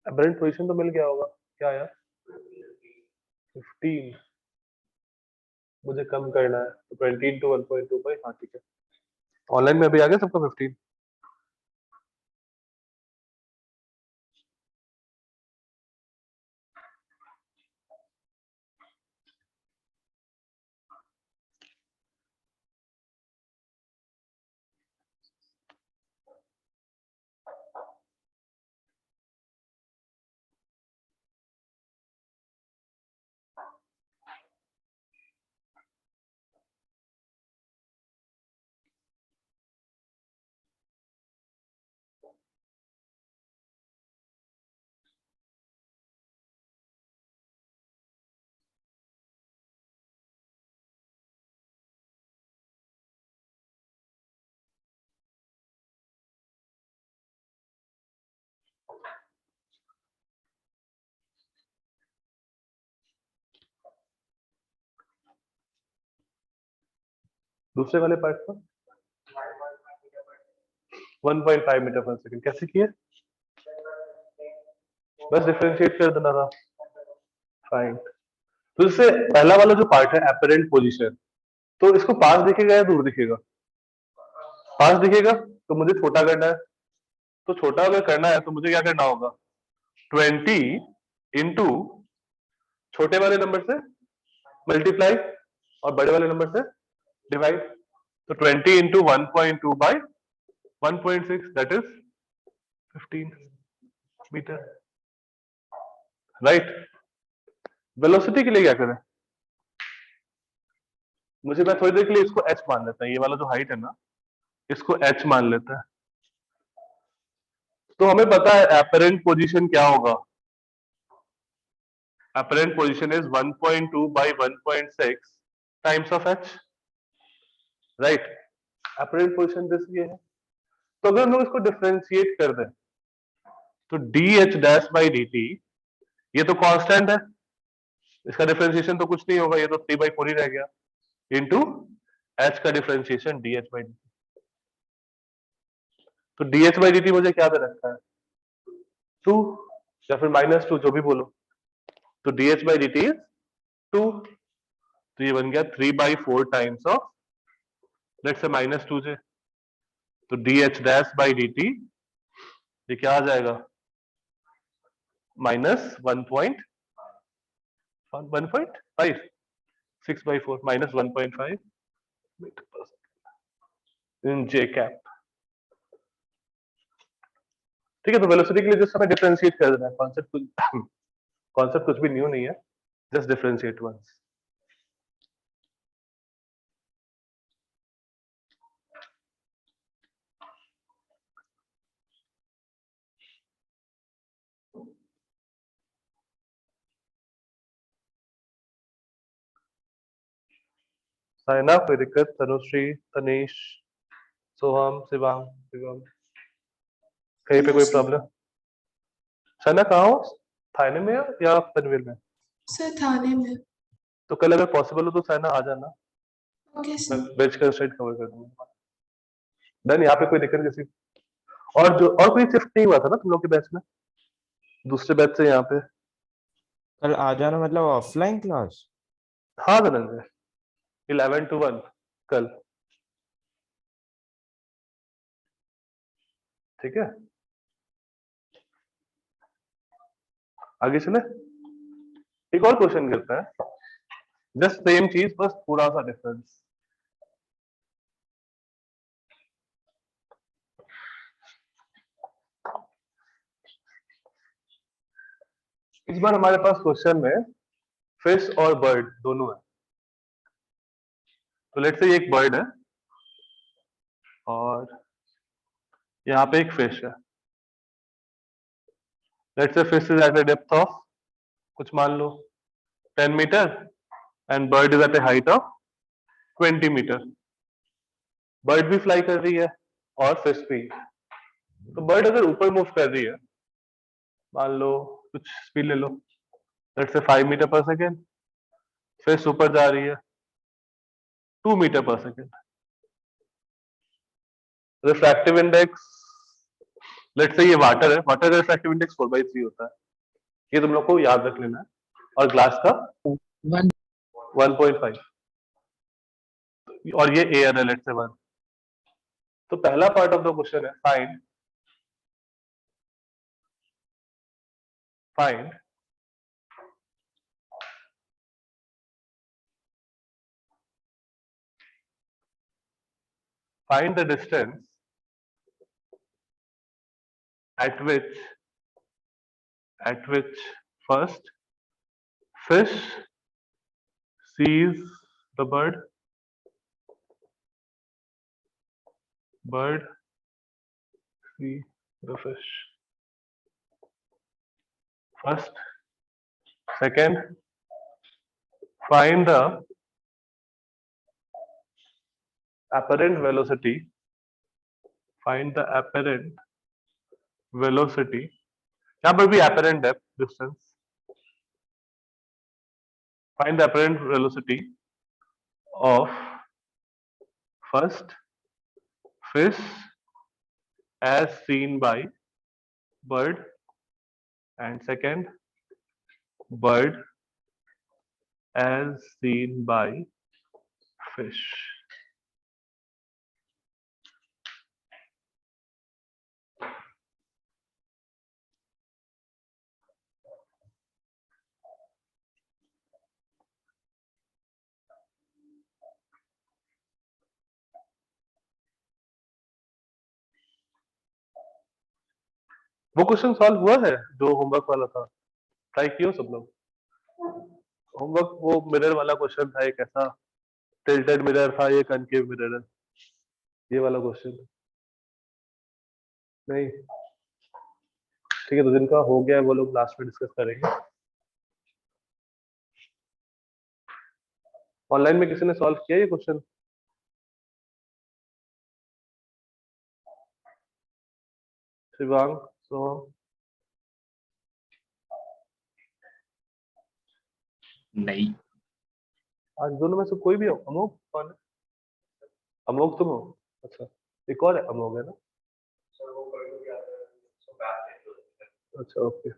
एबरेंट पोजीशन तो मिल गया होगा, क्या आया 15, मुझे कम करना है तो 20 into 1.25, हाँ ठीक है। ऑनलाइन में अभी आ गया सबका 15। दूसरे वाले पार्ट का 1.5 मीटर पर सेकंड कैसे किए, बस डिफरेंशिएट कर देना था। फाइन, तो इससे पहला वाला जो पार्ट है एपरेंट पोजीशन, तो इसको पास दिखेगा या दूर दिखेगा, पास दिखेगा, तो मुझे छोटा करना है। तो छोटा अगर करना है तो मुझे क्या करना होगा, 20 इंटू छोटे वाले नंबर से मल्टीप्लाई और बड़े वाले नंबर से डिवाइड। तो 20 into 1.2 by 1.6 that is 15 metre, right. Velocity के लिए क्या करें, मुझे, मैं थोड़ी देर के लिए इसको h मान लेता है, ये वाला जो हाइट है ना इसको h मान लेता है। तो हमें पता है एपरेंट पोजीशन क्या होगा, apparent position is 1.2 by 1.6 times of h, right। apparent position this ये है, तो अगर हम लोग इसको डिफरेंशिएट कर दें तो dh डैश बाई dt, ये तो कांस्टेंट है, इसका डिफरेंशिएशन तो कुछ नहीं होगा, ये तो 3/4 ही रह गया, इनटू h का डिफरेंशिएशन dh बाई dt। तो dh बाई dt मुझे क्या दे रखा है 2 या फिर -2, जो भी बोलो। तो dh बाई dt इज 2, तो ये बन गया 3/4 टाइम्स ऑफ लेट्स से -2 से, तो dh डैश बाई dt ये क्या आ जाएगा -1.5, 6/4 -1.5 मीटर पर सेकंड इन जे कैप। ठीक है, तो वेलोसिटी के लिए जस्ट हमें डिफरेंशिएट कर देना है, कॉन्सेप्ट कुछ भी न्यू नहीं है, जस्ट डिफरेंशिएट वंस। साइना, कोई दिक्कत, तनुश्री, तनीश, सोहम, शिवांग, शिवम, कहीं पे कोई प्रॉब्लम? साइना कहाँ हो, थाने में या पनवेल में? सर थाने में। तो कल अगर पॉसिबल हो तो साइना आ जाना, ओके मैं सर। बेंच का साइड कवर कर दूंगा। डन, यहाँ पे कोई दिक्कत किसी? और जो और कोई शिफ्ट नहीं हुआ था ना तुम लोग के बैच में, दूसरे बैच से यहाँ पे? कल आ जाना मतलब ऑफलाइन क्लास? हाँ धनंजय, 11 to 1 कल, ठीक है? आगे चले, एक और क्वेश्चन करते हैं, जस्ट सेम चीज बस थोड़ा सा डिफरेंस। इस बार हमारे पास क्वेश्चन में फिश और बर्ड दोनों है। तो लेट्स से एक बर्ड है और यहाँ पे एक फिश है। Let's say fish is at a depth of कुछ मान लो 10 metre and bird is at a height of 20 metre. Bird भी फ्लाई कर रही है और फिश भी। तो बर्ड अगर ऊपर मूव कर रही है, मान लो कुछ स्पीड ले लो, लेट्स से 5 मीटर पर सेकेंड, फिश ऊपर जा रही है 2 मीटर पर second. Refractive index, let's say ये वाटर है, वाटर का रिफ्रैक्टिव इंडेक्स 4/3 होता है, ये तुम लोग को याद रख लेना है। और ग्लास का 1.5, और ये एयर है लेट्स से 1। तो पहला पार्ट ऑफ द क्वेश्चन है find find find the distance at which first fish sees the bird see the fish first. Second, find the apparent velocity, find the apparent velocity, यहाँ पर भी apparent depth distance, find the apparent velocity of first fish as seen by bird, and second bird as seen by fish. वो question solve हुआ है जो homework वाला था? Try कियो सब लोग? होमवर्क वो मिरर वाला क्वेश्चन था, एक ऐसा टिल्टेड मिरर था, ये कनकेव मिरर है, ये वाला क्वेश्चन नहीं? ठीक है, तो जिनका हो गया है वो लोग लास्ट में डिस्कस करेंगे। ऑनलाइन में किसी ने सॉल्व किया ये क्वेश्चन? शिवांग, सोहम? नहीं। आज दोनों में से कोई भी हो? अमोक कौन है? अमोक तुम हो? अच्छा, एक और है अमोक, है ना? अच्छा, ओके।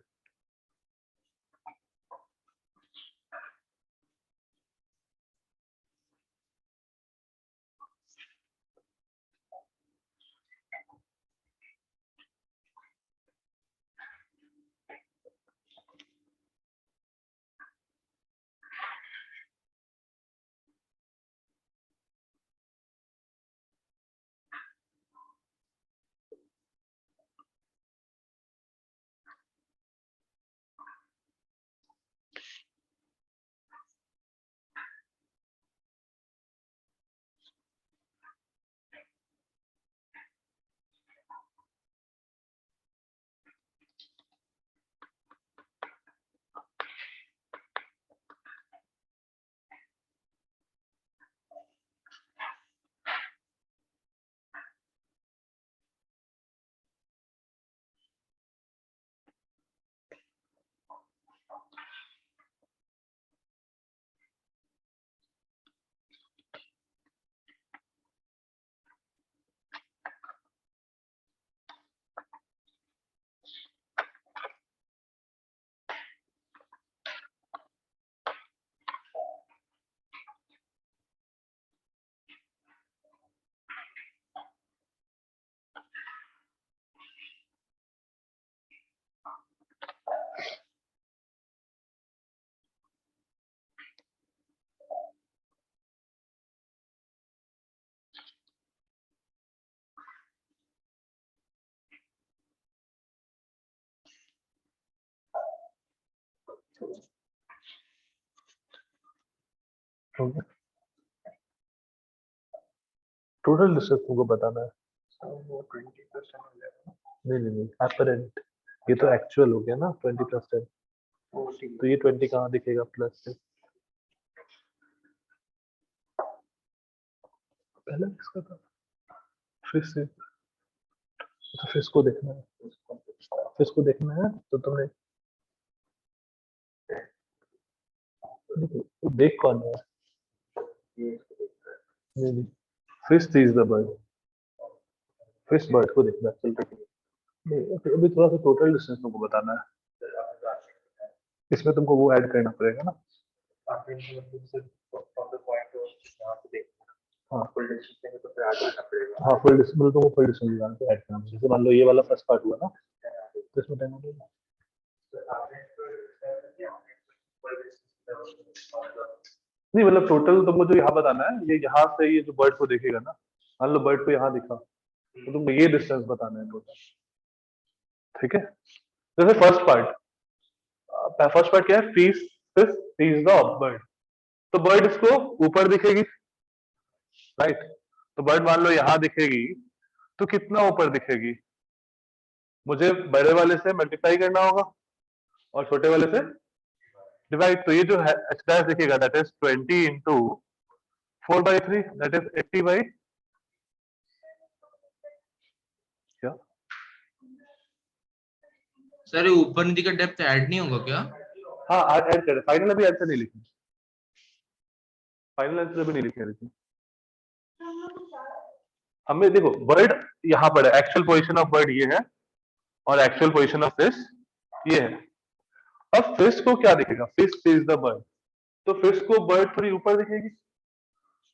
टोटल डिस्टेंस तुमको बताना है। वो 20% हो जाएगा। नहीं एपरेंट, ये तो एक्चुअल हो गया ना 20 + 10, वो ठीक तो ये 20 कहाँ दिखेगा प्लस से? पहले किसका था? फिर से, तो फिर इसको देखना है, फिर इसको देखना है तो तुमने देख कौन है? नहीं fish is the bird, fish bird को देखना है। चल ठीक है। नहीं अभी थोड़ा सा टोटल डिस्टेंस तुमको बताना है, इसमें तुमको वो ऐड करना पड़ेगा ना। हाँ फुल डिस्टेंस तो फिर ऐड करना पड़ेगा। हाँ फुल डिस्टेंस तुमको फुल डिस्टेंस लगाना तो ऐड करना पड़ेगा। जैसे मान लो ये वाला फर्स्ट पार्ट हुआ ना, तो इसमें 10 हो गया। नहीं मतलब टोटल तुमको जो यहाँ बताना है, ये यहाँ से ये जो बर्ड को देखेगा ना, मान लो बर्ड को यहाँ दिखा, तो तुमको ये डिस्टेंस बताना है टोटल, ठीक है। जैसे फर्स्ट पार्ट क्या है? फीस फीस द बर्ड, तो बर्ड इसको ऊपर दिखेगी, राइट। तो बर्ड मान लो यहाँ दिखेगी, तो कितना ऊपर दिखेगी? मुझे बड़े वाले से मल्टीप्लाई करना होगा और छोटे वाले से डिवाइड। तो ये जो है एच डैश दिखेगा, that is 20 into 4/3, that is 80 by क्या? सर ये ऊपर नीचे का डेप्थ ऐड नहीं होगा क्या? हाँ ऐड कर, फाइनल अभी आंसर नहीं लिखे, फाइनल आंसर अभी नहीं लिखे, लेकिन हमें देखो बर्ड यहाँ पर है, एक्चुअल पोजीशन ऑफ बर्ड ये है और एक्चुअल पोजीशन ऑफ फिश ये है। अब फिश को क्या दिखेगा? फिश इज द बर्ड, तो फिश को बर्ड थोड़ी ऊपर दिखेगी,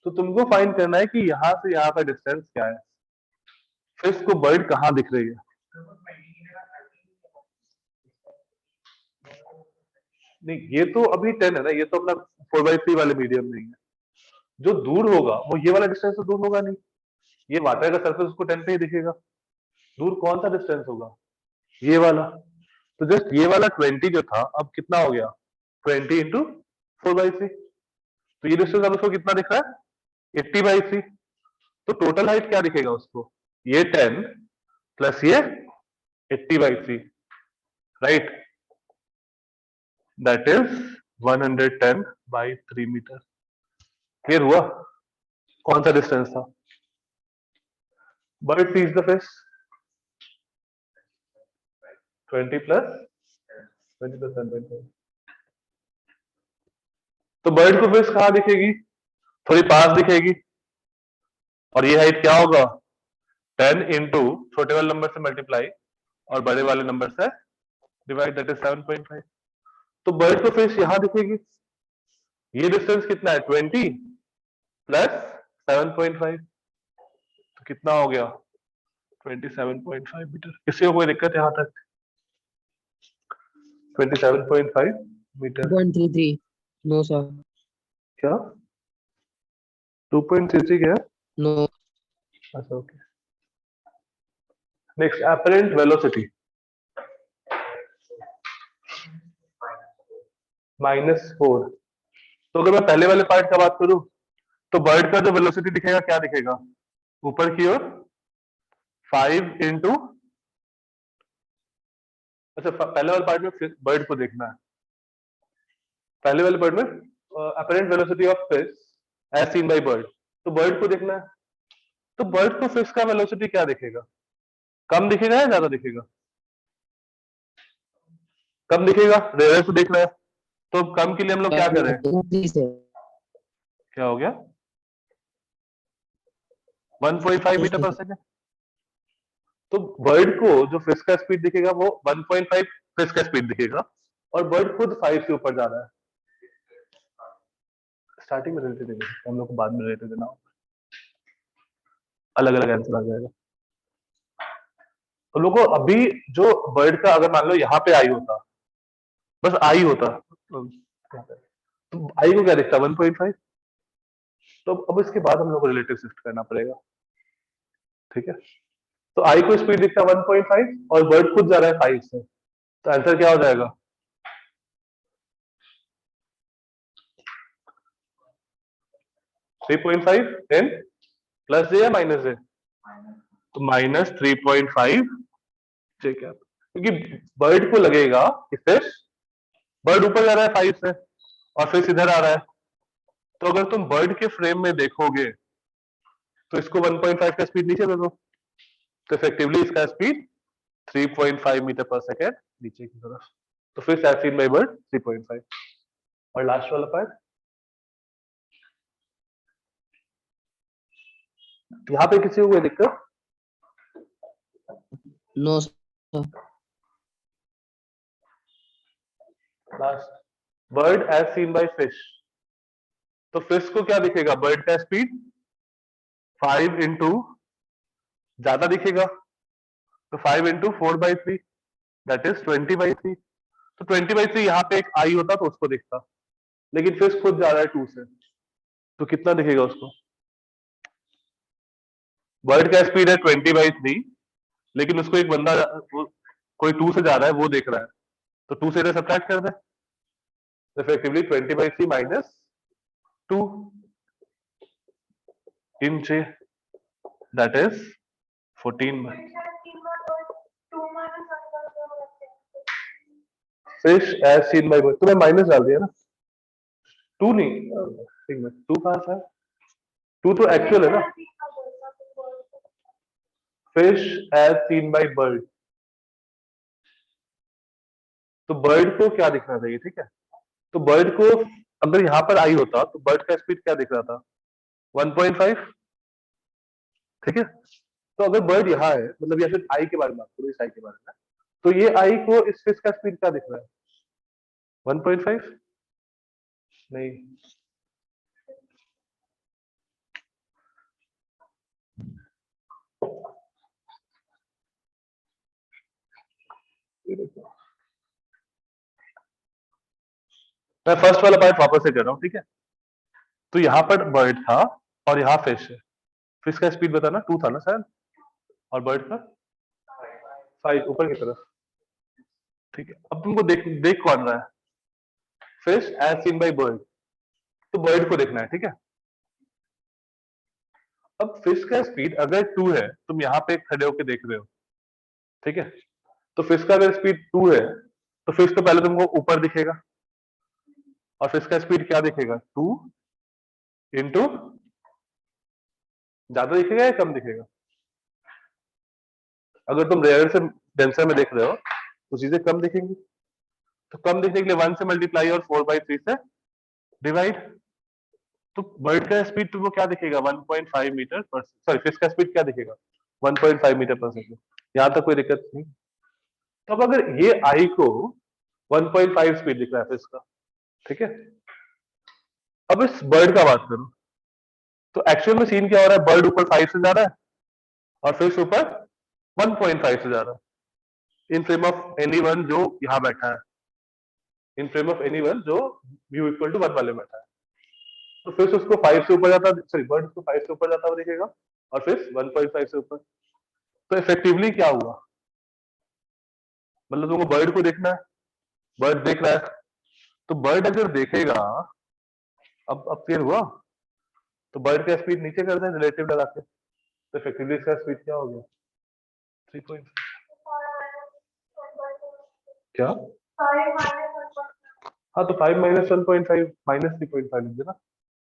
तो तुमको फाइंड करना है कि यहाँ से यहाँ का डिस्टेंस क्या है, फिश को बर्ड कहाँ दिख रही है। नहीं ये तो अभी 10 है ना, ये तो अपना 4/3 वाले मीडियम में ही है। जो दूर होगा वो ये वाला डिस्टेंस तो दूर होगा नहीं, ये वाटर का सरफेस उसको 10 पे ही दिखेगा। दूर कौन सा डिस्टेंस होगा? ये वाला। तो जस्ट ये वाला 20 जो था अब कितना हो गया? 20 इंटू 4/3, तो ये डिस्टेंस अब उसको कितना दिख रहा है? 80/3। तो टोटल हाइट क्या दिखेगा उसको? ये 10 प्लस ये 80/3, right, that is 110/3 metre. Clear हुआ? कौन सा डिस्टेंस था? Bird sees the fish, 20 plus 10.5। तो बर्ड को फिश कहाँ दिखेगी? थोड़ी पास दिखेगी, और ये हाइट क्या होगा? 10 इंटू छोटे वाले नंबर से मल्टीप्लाई और बड़े वाले नंबर से डिवाइड, दैट इज 7.5। तो बर्ड को फिश यहाँ दिखेगी, ये डिस्टेंस कितना है? 20 प्लस 7.5, तो कितना हो गया? 27.5 मीटर। किसी को कोई दिक्कत यहाँ तक? 27.5 मीटर 2.33 नो सर क्या? 2.33 क्या है? नो अच्छा ओके। Next apparent velocity -4। तो अगर मैं पहले वाले पार्ट का बात करूं, तो बर्ड का जो वेलोसिटी दिखेगा क्या दिखेगा? ऊपर की ओर 5 इंटू, अच्छा पहले वाले पार्ट में बर्ड को देखना है। पहले वाले पार्ट में apparent velocity of fish as seen by bird, तो बर्ड को देखना है। तो बर्ड को फिश का वेलोसिटी क्या दिखेगा? कम दिखेगा या ज्यादा दिखेगा? कम दिखेगा, रेयर से देखना है, तो कम के लिए हम लोग क्या करें? इंक्रीज है क्या हो गया? 1.5 मीटर पर सेकेंड। तो बर्ड को जो फिश का स्पीड दिखेगा वो 1.5 फिश का स्पीड दिखेगा, और बर्ड खुद 5 से ऊपर जा रहा है। स्टार्टिंग में रिलेटेड देना, हम लोग को बाद में रिलेटेड देना, अलग अलग आंसर आ जाएगा। तो लोगों अभी जो बर्ड का अगर मान लो यहाँ पे आई होता, बस आई होता, तो आई को क्या दिखता? 1.5। तो अब इसके बाद हम लोग को रिलेटिव शिफ्ट करना पड़ेगा, ठीक है। तो आई को स्पीड दिखता 1.5 और बर्ड खुद जा रहा है 5 से, तो आंसर क्या हो जाएगा? 3.5 इन प्लस जे या माइनस जे, तो माइनस 3.5 जे क्या, क्योंकि बर्ड को लगेगा कि फिश, बर्ड ऊपर जा रहा है 5 से और फिश इधर आ रहा है, तो अगर तुम बर्ड के फ्रेम में देखोगे तो इसको 1.5 का स्पीड नीचे दे दो, तो इफेक्टिवली इसका स्पीड 3.5 मीटर पर सेकेंड नीचे की तरफ, तो fish as seen by bird 3.5। और लास्ट वाला पार्ट, यहाँ पे किसी को कोई दिक्कत? No, sir. Last, bird as seen by fish, तो फिश को क्या दिखेगा, बर्ड का स्पीड 5 इंटू ज्यादा दिखेगा, तो 5 इंटू 4/3 दैट इज 20/3, तो 20/3 यहाँ पे एक आई होता तो उसको दिखता, लेकिन फिश खुद जा रहा है 2 से, तो कितना दिखेगा उसको? बर्ड का स्पीड है 20/3, लेकिन उसको एक बंदा कोई 2 से जा रहा है वो देख रहा है, तो 2 से सब्ट्रैक्ट कर दे, इफेक्टिवली 20/3 माइनस 2 इन जे, that is 14। Fish as seen by bird, तो मैं माइनस डाल दिया ना, 2 नहीं, ठीक है 2 कहां से है, 2 तो एक्चुअल है ना, fish as seen by bird, तो बर्ड को क्या दिखना चाहिए, ठीक है, तो बर्ड को अगर यहां पर आई होता तो बर्ड का स्पीड क्या दिख रहा था, 1.5, ठीक है, तो अगर बर्ड यहाँ है, मतलब या फिर आई के बारे में बात करो, इस आई के बारे में, तो ये आई को इस फिश का स्पीड क्या दिख रहा है, 1.5 नहीं, ये देखो मैं फर्स्ट वाला पार्ट वापस से कर रहा हूं, ठीक है, तो यहाँ पर बर्ड था और यहाँ फिश है, फिश का स्पीड बताना 2 था ना शायद, और बर्ड का 5 ऊपर की तरफ, ठीक है, अब तुमको देख कौन रहा है, fish as seen by bird, तो बर्ड को देखना है, ठीक है, अब फिश का स्पीड अगर 2 है, तुम यहाँ पे खड़े होकर देख रहे हो, ठीक है, तो फिश का अगर स्पीड 2 है, तो फिश तो पहले तुमको ऊपर दिखेगा, और फिश का स्पीड क्या दिखेगा, 2 इंटू, ज्यादा दिखेगा या कम दिखेगा, अगर तुम रेयर से डेंसर में देख रहे हो तो चीजें कम दिखेंगी, तो कम दिखने के लिए 1 से मल्टीप्लाई और 4/3 से डिवाइड, तो बर्ड का स्पीड तुमको क्या दिखेगा, 1.5 मीटर पर, सॉरी फिश का स्पीड क्या दिखेगा, 1.5 मीटर पर सेकेंड, यहां तक कोई दिक्कत नहीं, तो अब अगर ये आई को 1.5 स्पीड दिख रहा है फिश का, ठीक है, अब इस बर्ड का बात करो, तो एक्चुअल में सीन क्या हो रहा है, बर्ड ऊपर 5 से जा रहा है और फिश ऊपर 1.5 से जा रहा है, इन फ्रेम ऑफ एनीवन जो यहां बैठा है, इन फ्रेम ऑफ एनीवन जो व्यू इक्वल टू 1 वाले में बैठा है, तो फिश उसको 5 से ऊपर जाता, सॉरी बर्ड उसको 5 से ऊपर जाता हुआ दिखेगा और फिश 1.5 से ऊपर, तो इफेक्टिवली क्या हुआ, मतलब तुमको बर्ड को देखना है, बर्ड देख रहा है, तो बर्ड अगर देखेगा, अब क्लियर हुआ, तो बर्ड का स्पीड नीचे कर दें रिलेटिव लगा के, तो इफेक्टिवली इसका स्पीड क्या हो गया, 3. क्या, हाँ तो 5 माइनस 1.5 माइनस 3.5 लिख देना,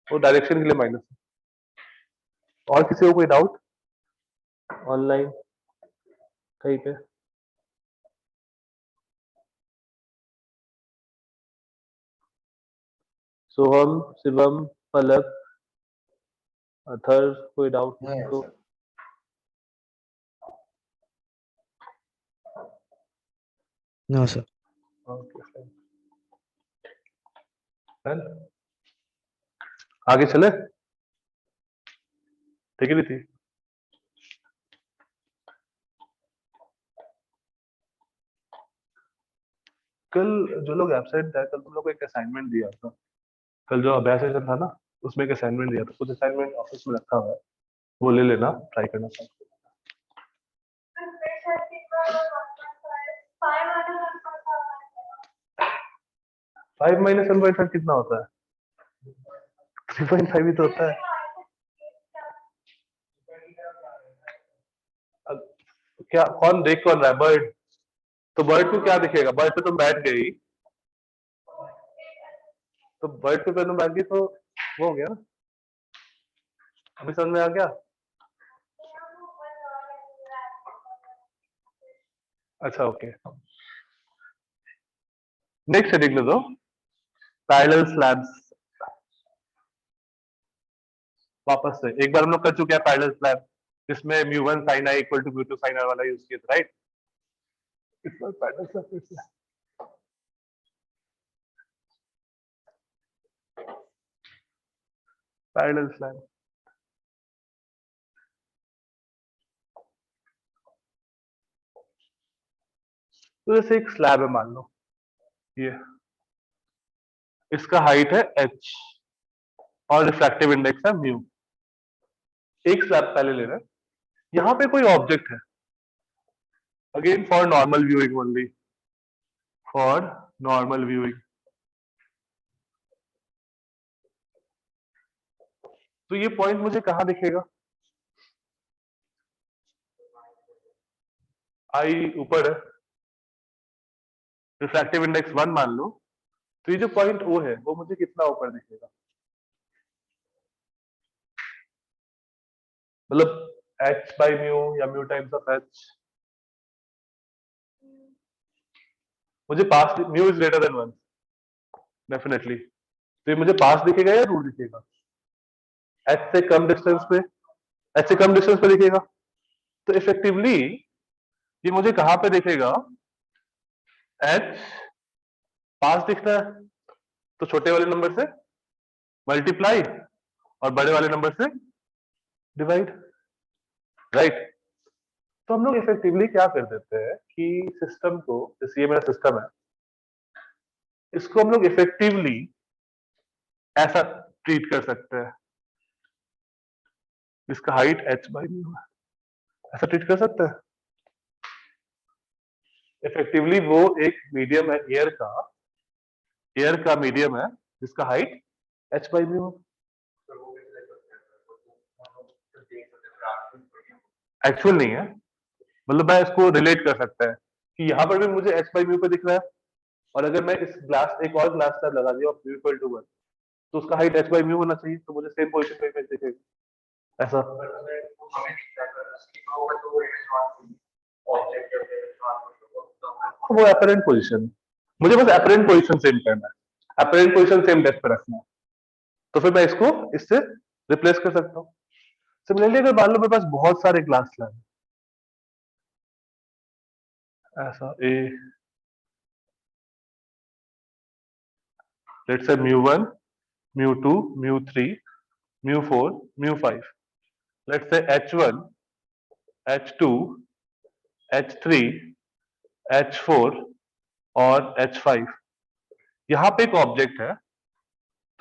वो डायरेक्शन के लिए माइनस है। और किसी को कोई डाउट ऑनलाइन कहीं पे, सोहम, शिवम, पलक, अथर, कोई डाउट तो No, sir. ओके फाइन, आगे चले, ठीक है थी, कल जो लोग एब्सेंट है, कल तुम लोग को एक असाइनमेंट दिया था, कल जो अभ्यास सेशन था ना, उसमें एक असाइनमेंट दिया था, कुछ असाइनमेंट ऑफिस में रखा हुआ है, वो ले लेना, ट्राई करना। 5 माइनस 1.5 कितना होता है, 3.5 ही तो होता है। क्या कौन देख कौन रहा है? बर्ड। तो बर्ड को क्या दिखेगा? बर्ड पे तुम बैठ गई, तो बर्ड पे तुम बैठ गई तो वो हो गया ना। अभी समझ में आ गया? अच्छा ओके, नेक्स्ट हेडिंग ले दो, पैरेलल स्लैब्स। वापस से एक बार हम लोग कर चुके हैं पैरेलल स्लैब, जिसमें μ1 sin i equal to μ2 sin r वाला यूज किया था, राइट? इस बार पैरेलल स्लैब फिर से। पैरेलल स्लैब, तो जैसे एक स्लैब है मान लो, ये इसका हाइट है h और रिफ्रैक्टिव इंडेक्स है म्यू। एक स्लैब पहले ले रहे हैं, यहां पे कोई ऑब्जेक्ट है, again for normal viewing only, for normal viewing. तो ये पॉइंट मुझे कहां दिखेगा? आई ऊपर है, रिफ्रैक्टिव इंडेक्स 1 मान लो, तो ये जो पॉइंट O है वो मुझे कितना ऊपर दिखेगा? मतलब h बाई म्यू या म्यू टाइम्स ऑफ h। मुझे पास, mu is greater than 1 definitely, तो ये मुझे पास दिखेगा या दूर दिखेगा? h से कम डिस्टेंस पे, h से कम डिस्टेंस पे दिखेगा। तो इफेक्टिवली ये मुझे कहां पे दिखेगा? h पास दिखता है, तो छोटे वाले नंबर से मल्टीप्लाई और बड़े वाले नंबर से डिवाइड, राइट? तो हम लोग इफेक्टिवली क्या कर देते हैं कि सिस्टम को, जैसे ये मेरा सिस्टम है, इसको हम लोग इफेक्टिवली ऐसा ट्रीट कर सकते हैं, इसका हाइट h बाई म्यू है, ऐसा ट्रीट कर सकते हैं। इफेक्टिवली वो एक मीडियम है, एयर का मीडियम है, जिसका height h by mu. Actual नहीं है, मतलब मैं इसको रिलेट कर सकता है कि यहाँ पर भी मुझे h बाई म्यू पे दिख रहा है, और अगर मैं इस ग्लास, एक और ग्लास स्लैब लगा दिया म्यू इक्वल टू 1, तो उसका हाइट h बाई म्यू होना चाहिए, तो मुझे सेम पोजीशन पे इमेज दिखेगा ऐसा। वो अपरेंट पोजीशन, मुझे बस अपरेंट पोजीशन सेम करना है, अपरेंट पोजीशन सेम डेप्थ पे रखना है, तो फिर मैं इसको इससे रिप्लेस कर सकता हूँ। सिमिलरली अगर मान लो मेरे पास बहुत सारे ग्लास स्लैब ऐसा, ए let's say μ1 μ2 μ3 μ4 μ5, let's say h1 h2 h3 h4 और h5। यहां पे एक ऑब्जेक्ट है,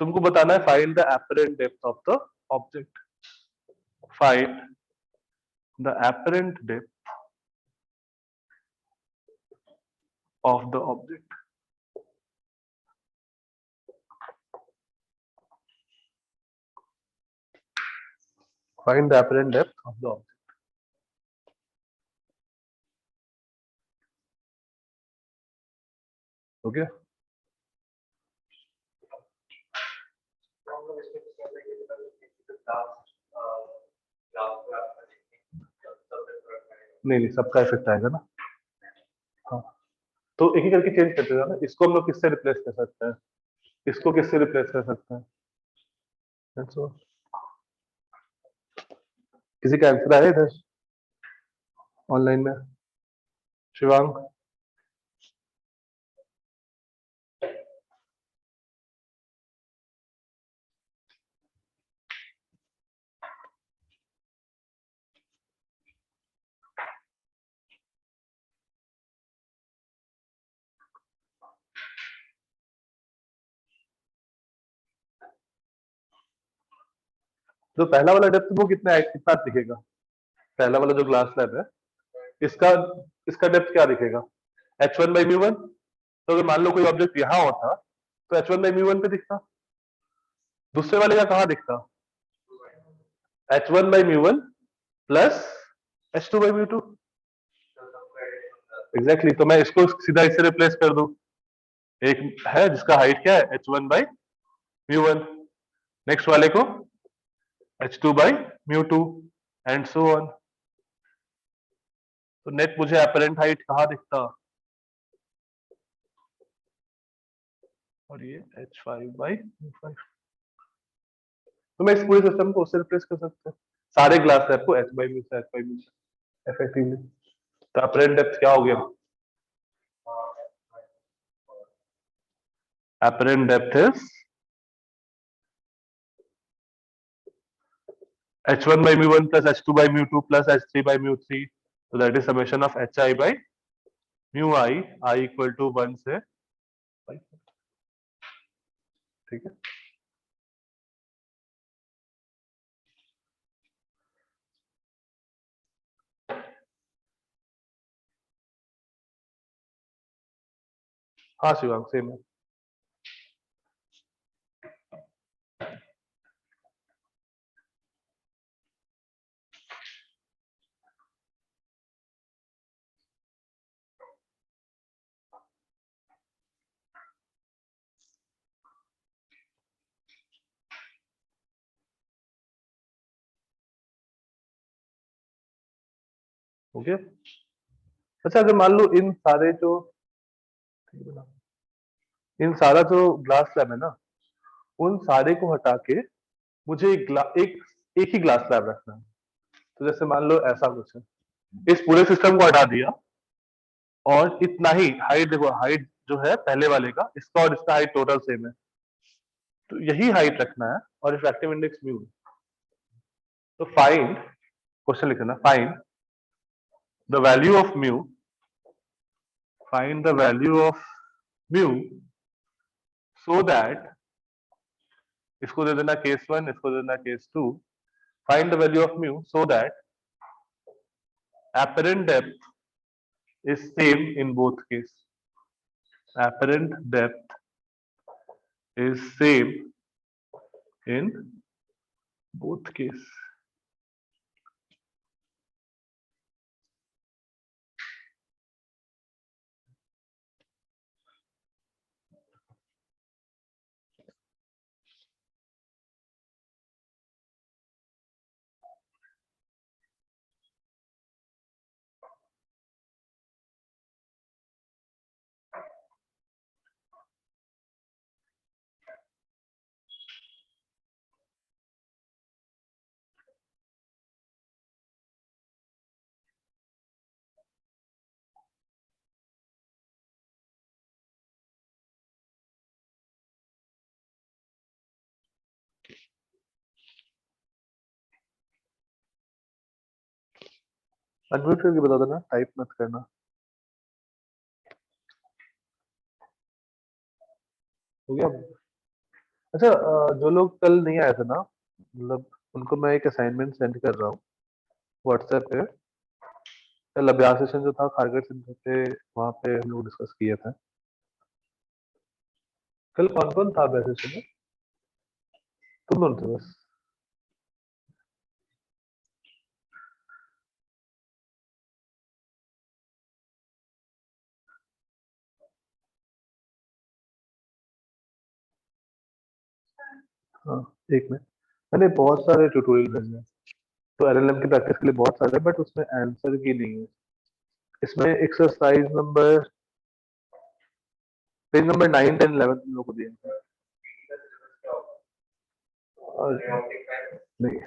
तुमको बताना है find the apparent depth of the object, find the apparent depth of the object. Find the apparent depth of the object. Okay. नहीं, सबका इफेक्ट आएगा ना। हाँ, तो एक ही करके चेंज करते जाना। इसको हम लोग किससे रिप्लेस कर सकते हैं, इसको किससे रिप्लेस कर सकते हैं? That's all. किसी का आंसर आया इधर ऑनलाइन में? शिवांग? जो पहला वाला डेप्थ वो कितना दिखेगा? पहला वाला जो ग्लास स्लैब है, इसका इसका डेप्थ क्या दिखेगा? h1 by mu 1। तो अगर मान लो कोई ऑब्जेक्ट यहाँ होता तो h1 बाई म्यू 1 पे दिखता, दूसरे वाले का कहाँ दिखता? h1 by mu 1 plus h2 by mu2। Exactly, तो मैं इसको सीधा इससे रिप्लेस कर दूं। एक है जिसका हाइट क्या है h1 by mu1, नेक्स्ट वाले को h2 by mu2 and so on. तो नेट मुझे अपरेंट हाइट कहाँ दिखता, और ये h5 by mu5। तो मैं इस पूरे सिस्टम को उससे रिप्लेस कर सकता हूँ, सारे ग्लास स्लैब को h by mu से h by mu से इफेक्टिवली। तो अपरेंट डेप्थ क्या हो गया, apparent depth is h1 by mu1 plus h2 by mu2 plus h3 by mu3। so that is summation of hi by mu I equal to 1 से 5। ठीक है, हाँ Shivang same है। ओके, अच्छा अगर मान लो इन सारा जो ग्लास स्लैब है ना, उन सारे को हटा के मुझे एक ही ग्लास स्लैब रखना है। तो जैसे मान लो ऐसा कुछ है, इस पूरे सिस्टम को हटा दिया और इतना ही हाइट, देखो हाइट जो है पहले वाले का, इसका और इसका हाइट टोटल सेम है, तो यही हाइट रखना है और रिफ्रैक्टिव इंडेक्स म्यू। तो फाइंड, क्वेश्चन लिखना, find the value of mu, find the value of mu so that, इसको दे देना केस 1, इसको दे देना case 2। Find the value of mu so that apparent depth is same in both case, apparent depth is same in both case। Unmute करके बता देना, type मत करना। हो गया। अच्छा जो लोग कल नहीं आए थे ना, मतलब उनको मैं एक असाइनमेंट सेंड कर रहा हूँ व्हाट्सएप पे। कल अभ्यास सेशन जो था खारगर सेंटर पे, वहाँ पे हम लोग डिस्कस किए थे। कल कौन कौन था अभ्यास सेशन में? तुम दोनों थे बस। हाँ, एक में मैंने बहुत सारे ट्यूटोरियल भेजे हैं, तो एलएलएम की प्रैक्टिस के लिए बहुत सारे, बट उसमें आंसर की नहीं है। इसमें एक्सरसाइज नंबर, पेज नंबर 9, 10, 11 तुम लोग को दिए हैं। और नहीं,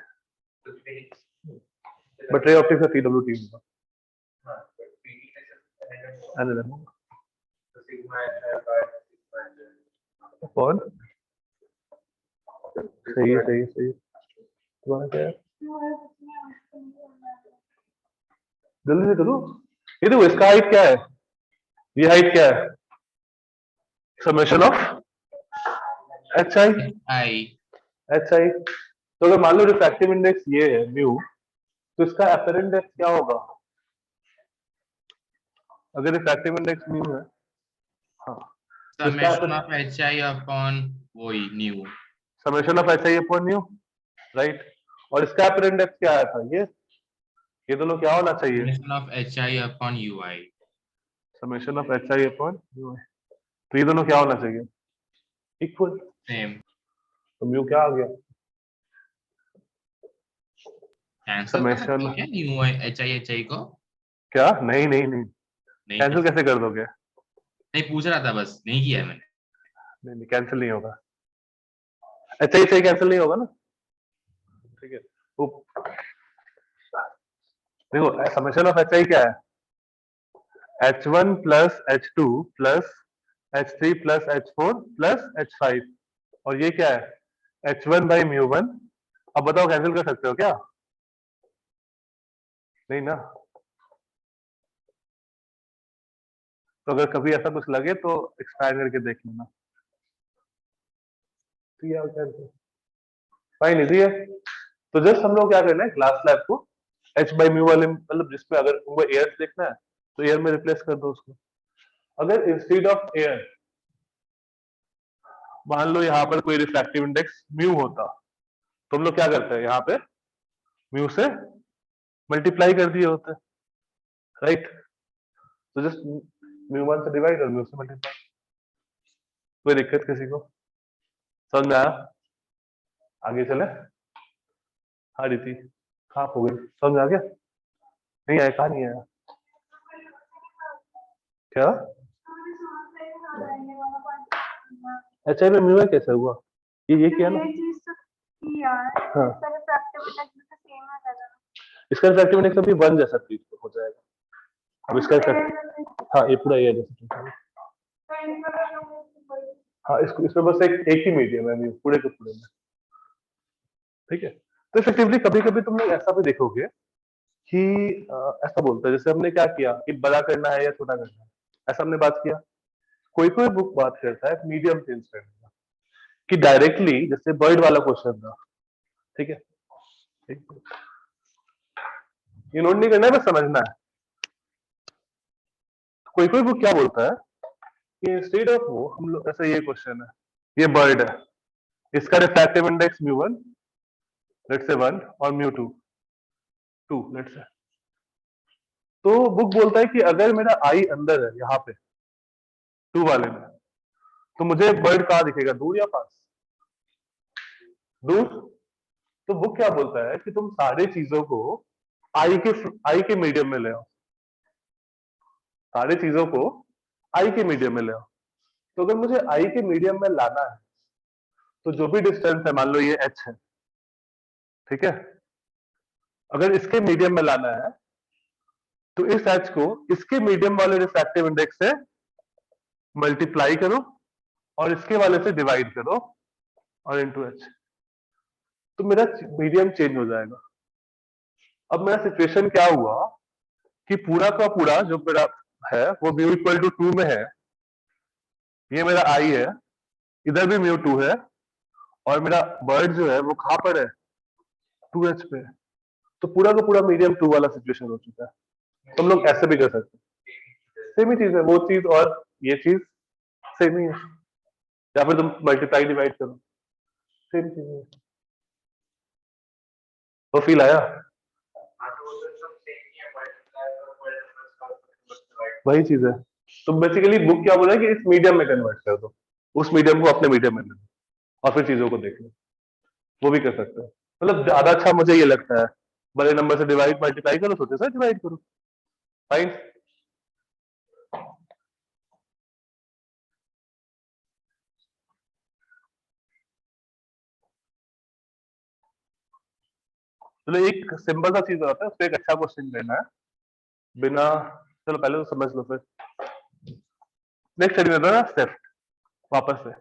बट रे ऑप्टिक्स का पीडब्ल्यूटी होगा, एलएलएम होगा। कौन? सही है, सही है, सही है। तुम्हारा क्या है? जल्दी से करो। ये देखो इसका हाइट क्या है, ये हाइट क्या है, summation of H I. H I, तो अगर मान लो रिफ्रैक्टिव इंडेक्स ये है म्यू, तो इसका अपरेंट डेप्थ क्या होगा? अगर रिफ्रैक्टिव इंडेक्स म्यू है, हाँ, समेशन ऑफ hi अपॉन वही new, summation of H I upon new, right. और इसका अपरेंट डेप्थ क्या आया था, ये ये दोनों क्या होना चाहिए? summation of hi upon ui. Summation of H I upon U I. तो ये दोनों क्या होना चाहिए? इक्वल। Same. तो म्यू क्या आ गया? कैंसिल कर सकते समेशन। हो क्या hi hi को? क्या? नहीं नहीं नहीं, नहीं कैंसिल कर कैसे कर दोगे? नहीं पूछ रहा था, बस नहीं किया है मैंने. नहीं नहीं, कैंसिल नहीं होगा। एच आई कैंसिल नहीं होगा ना, ठीक है। वो देखो, समेशन ऑफ एच आई क्या है? H1 plus H2 plus H3 plus H4 plus H5, और ये क्या है? H1 by mu one. अब बताओ कैंसिल कर सकते हो क्या? नहीं ना। तो अगर कभी ऐसा कुछ लगे तो एक्सपैंड करके देख लेना। तो ये कैंसिल फाइन इजी है। तो जस्ट हम लोग क्या करना है, क्लास लैब को H बाई म्यू वाले, मतलब जिसमें अगर तुमको एयर देखना है तो एयर में रिप्लेस कर दो उसको। अगर इंस्टेड ऑफ एयर मान लो यहाँ पर कोई रिफ्रैक्टिव इंडेक्स म्यू होता, तो हम लोग क्या करते हैं, यहाँ पे म्यू से मल्टीप्लाई कर दिए होते, राइट? तो जस्ट म्यू वन से डिवाइड और म्यू से मल्टीप्लाई। कोई दिक्कत किसी को? समझ में आया? आगे चले। हाँ रीति, कहाँ हो गई? समझ में आ गया? नहीं आया? कहाँ नहीं आया? क्या? अच्छा, ये म्यू कैसे हुआ? ये किया ना? हाँ, इसका रिफ्रैक्टिव इंडेक्स अभी वन जैसा ट्रीट हो जाएगा। अब इसका हाँ, ये पूरा ये जैसा। हाँ, इसको इसमें बस एक ही मीडियम है म्यू, पूरे के पूरे में, ठीक है। तो इफेक्टिवली कभी कभी तुम लोग ऐसा भी देखोगे कि ऐसा बोलता है, जैसे हमने क्या किया कि बड़ा करना है या छोटा करना है, ऐसा हमने बात किया। कोई कोई बुक बात करता है मीडियम चेंज करने का, कि डायरेक्टली, जैसे बर्ड वाला क्वेश्चन था, ठीक है। ये नोट नहीं करना है, बस समझना है। कोई कोई बुक क्या बोलता है कि इंस्टेड ऑफ वो, हम लोग ऐसा, ये क्वेश्चन है, ये बर्ड है, इसका refractive index mu one let's say 1 और म्यू टू 2 लेट्स से। तो बुक बोलता है कि अगर मेरा आई अंदर है यहाँ पे 2 वाले में, तो मुझे बर्ड कहाँ दिखेगा, दूर या पास? दूर। तो बुक क्या बोलता है कि तुम सारी चीजों को आई के मीडियम में ले आओ, सारी चीजों को आई के मीडियम में ले आओ। तो अगर मुझे आई के मीडियम में लाना है, तो जो भी डिस्टेंस है, मान लो ये h है, ठीक है, अगर इसके मीडियम में लाना है तो इस h को इसके मीडियम वाले रिफ्रैक्टिव इंडेक्स से मल्टीप्लाई करो और इसके वाले से डिवाइड करो और इनटू h, तो मेरा मीडियम चेंज हो जाएगा। अब मेरा सिचुएशन क्या हुआ कि पूरा का पूरा जो मेरा है वो म्यू इक्वल टू 2 में है, ये मेरा आई है, इधर भी म्यू 2 है, और मेरा बर्ड जो है वो कहां पर है, 2h पे। तो पूरा का पूरा मीडियम 2 वाला सिचुएशन हो चुका है। तो हम लोग ऐसे भी कर सकते हैं, सेम ही चीज है, वो चीज और ये चीज सेम ही है, या फिर तुम मल्टीप्लाई डिवाइड करो, सेम चीज है। वो फील आया? वही चीज है। तो बेसिकली बुक क्या बोल रहा है कि इस मीडियम में कन्वर्ट कर दो, उस मीडियम को अपने मीडियम में ले लो और फिर चीजों को देख लो। वो भी कर सकते हो। मतलब ज्यादा अच्छा मुझे ये लगता है, बड़े नंबर से डिवाइड मल्टीप्लाई करो, छोटे से डिवाइड करो, फाइन। चलो एक सिंपल सा चीज होता है, उस पर एक अच्छा क्वेश्चन लेना है बिना, चलो पहले तो समझ लो, फिर नेक्स्ट स्टडी में ना स्टेप वापस से।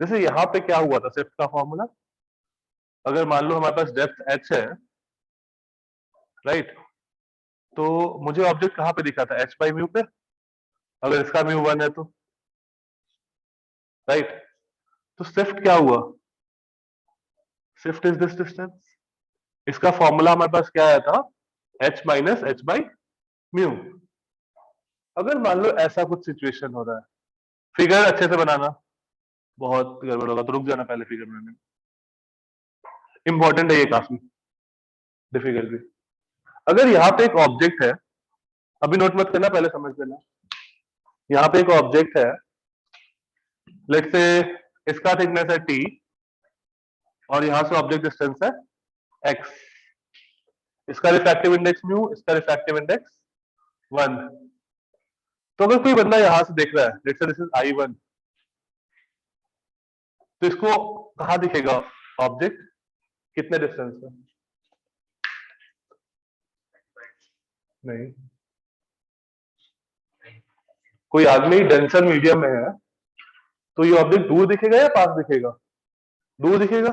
जैसे यहाँ पे क्या हुआ था, शिफ्ट का फॉर्मूला, अगर मान लो हमारे पास डेप्थ h है, राइट, तो मुझे ऑब्जेक्ट कहाँ पे दिखा था, h बाई म्यू पे, अगर इसका म्यू 1 है तो, राइट। तो शिफ्ट क्या हुआ, शिफ्ट इज दिस डिस्टेंस, इसका फॉर्मूला हमारे पास क्या आया था, h minus h by mu. अगर मान लो ऐसा कुछ सिचुएशन हो रहा है, फिगर अच्छे से बनाना, बहुत गड़बड़ होगा तो रुक जाना पहले फिगर बनाने में, इंपॉर्टेंट है ये काफी। डिफिकल्टी। अगर यहाँ पे एक ऑब्जेक्ट है, अभी नोट मत करना, पहले समझ लेना। यहाँ पे एक ऑब्जेक्ट है, लेट्स से इसका थिकनेस है t और यहाँ से ऑब्जेक्ट डिस्टेंस है x, इसका रिफ्रैक्टिव इंडेक्स म्यू, इसका रिफ्रैक्टिव इंडेक्स 1। तो अगर कोई बंदा यहां से देख रहा है, लेट्स से दिस इज I1, तो इसको कहां दिखेगा ऑब्जेक्ट, कितने डिस्टेंस पे? नहीं, कोई आदमी डेंसर मीडियम में है तो ये ऑब्जेक्ट दूर दिखेगा या पास दिखेगा? दूर दिखेगा।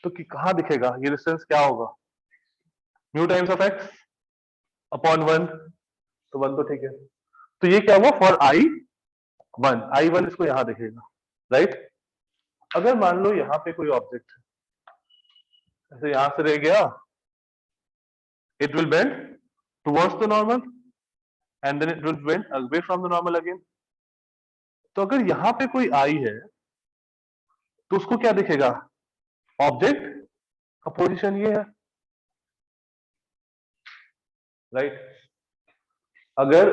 तो कहां दिखेगा, ये डिस्टेंस क्या होगा? Mu times of x upon 1, तो 1 तो ठीक है। तो ये क्या हुआ फॉर I1 इसको यहां दिखेगा, राइट। अगर मान लो यहाँ पे कोई ऑब्जेक्ट है, ऐसे यहां से रह गया, it will bend towards the normal and then it will bend away from the normal again। तो अगर यहाँ पे कोई आई है तो उसको क्या दिखेगा, ऑब्जेक्ट का पोजीशन ये है, राइट। अगर